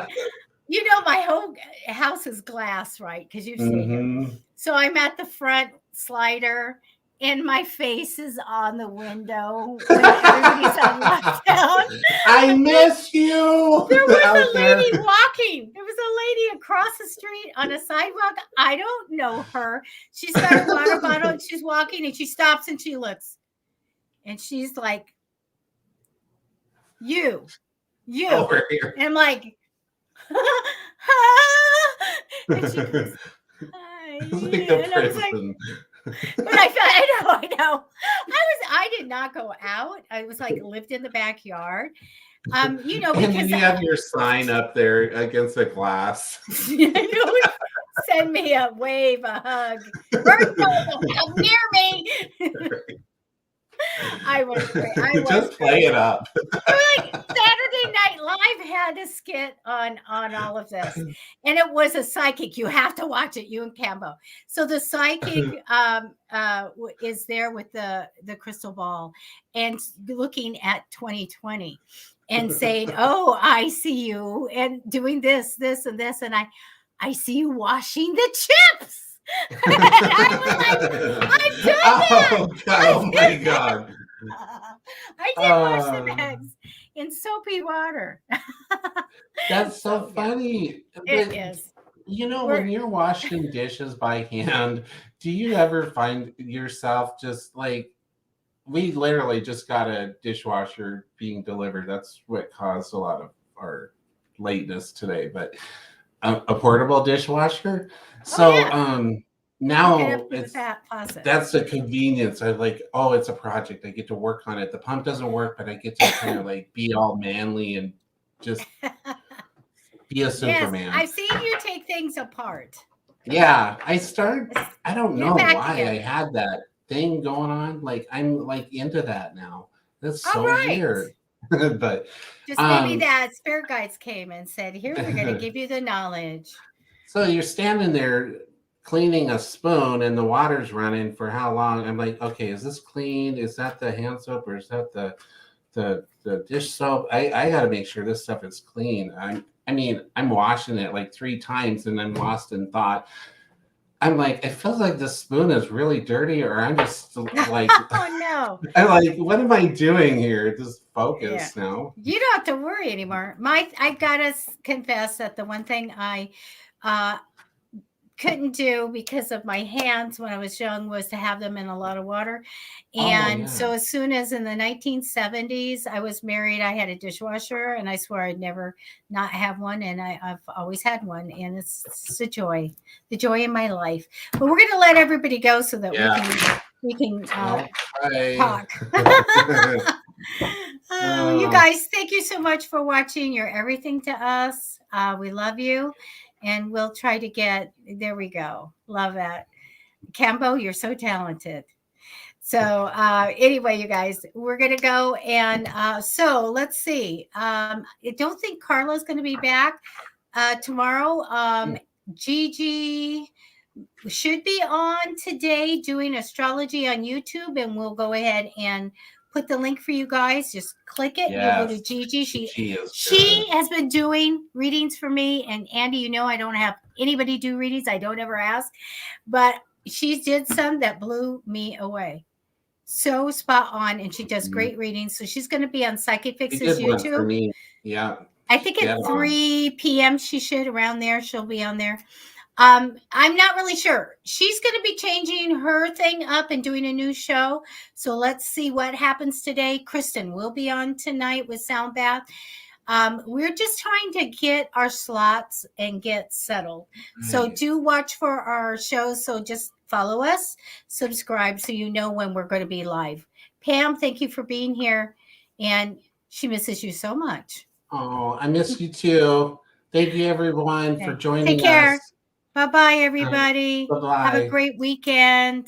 You know, my whole house is glass, right? Because you've seen it. So I'm at the front slider, and my face is on the window when everybody's on lockdown. I miss you. There was a lady walking. There was a lady across the street on a sidewalk. I don't know her. She's got a water bottle, and she's walking, and she stops and she looks. And she's like, you. Over here. And I'm like, and she goes, hi. Like and I was like, But I know. I did not go out. I was like lived in the backyard. And then you have your sign up there against the glass. Send me a wave, a hug. First, come near me. I was great. Just play it up. Like Saturday Night Live had a skit on all of this, and it was a psychic. You have to watch it, you and Cambo. So the psychic is there with the crystal ball and looking at 2020 and saying, "Oh, I see you and doing this, and this, and I see you washing the chips." I was like, I've done that. Oh my God. I did wash the eggs in soapy water. That's so funny. It is. When you're washing dishes by hand, do you ever find yourself just like, we literally just got a dishwasher being delivered. That's what caused a lot of our lateness today, but a portable dishwasher. So now that's the convenience. I like, it's a project. I get to work on it. The pump doesn't work, but I get to kind of like be all manly and just be a Superman. Yes, I've seen you take things apart. Yeah, I don't know why I had that thing going on. Like, I'm like into that now. That's so weird. But just maybe that spirit guides came and said, "Here, we're going to give you the knowledge." So you're standing there cleaning a spoon and the water's running for how long? I'm like, okay, is this clean? Is that the hand soap or is that the dish soap? I got to make sure this stuff is clean. I'm washing it like 3 times and I'm lost in thought. I'm like, it feels like this spoon is really dirty, or I'm just like, oh no. I'm like, what am I doing here? Just focus now. You don't have to worry anymore. I gotta confess that the one thing I couldn't do because of my hands when I was young was to have them in a lot of water. And so as soon as in the 1970s I was married, I had a dishwasher, and I swear I'd never not have one. And I've always had one, and it's a joy, the joy in my life. But we're going to let everybody go so that we can talk. You guys, thank you so much for watching. You're everything to us. We love you. And we'll try to get, there we go. Love that. Cambo, you're so talented. So anyway, you guys, we're going to go. And so let's see. I don't think Carla's going to be back tomorrow. Gigi should be on today doing astrology on YouTube. And we'll go ahead and put the link for you guys. Just click it. Yes. You go to Gigi. She has been doing readings for me. And Andy, I don't have anybody do readings. I don't ever ask. But she did some that blew me away. So spot on. And she does great readings. So she's going to be on Psychicfixes YouTube. For me. Yeah. I think at 3 p.m. she should, around there. She'll be on there. I'm not really sure. She's going to be changing her thing up and doing a new show. So let's see what happens today. Kristen will be on tonight with Sound Bath. We're just trying to get our slots and get settled. Right. So do watch for our shows. So just follow us, subscribe, so you know when we're going to be live. Pam, thank you for being here. And she misses you so much. Oh, I miss you too. Thank you, everyone, for joining us. Take care. Bye-bye, everybody. Bye-bye. Have a great weekend.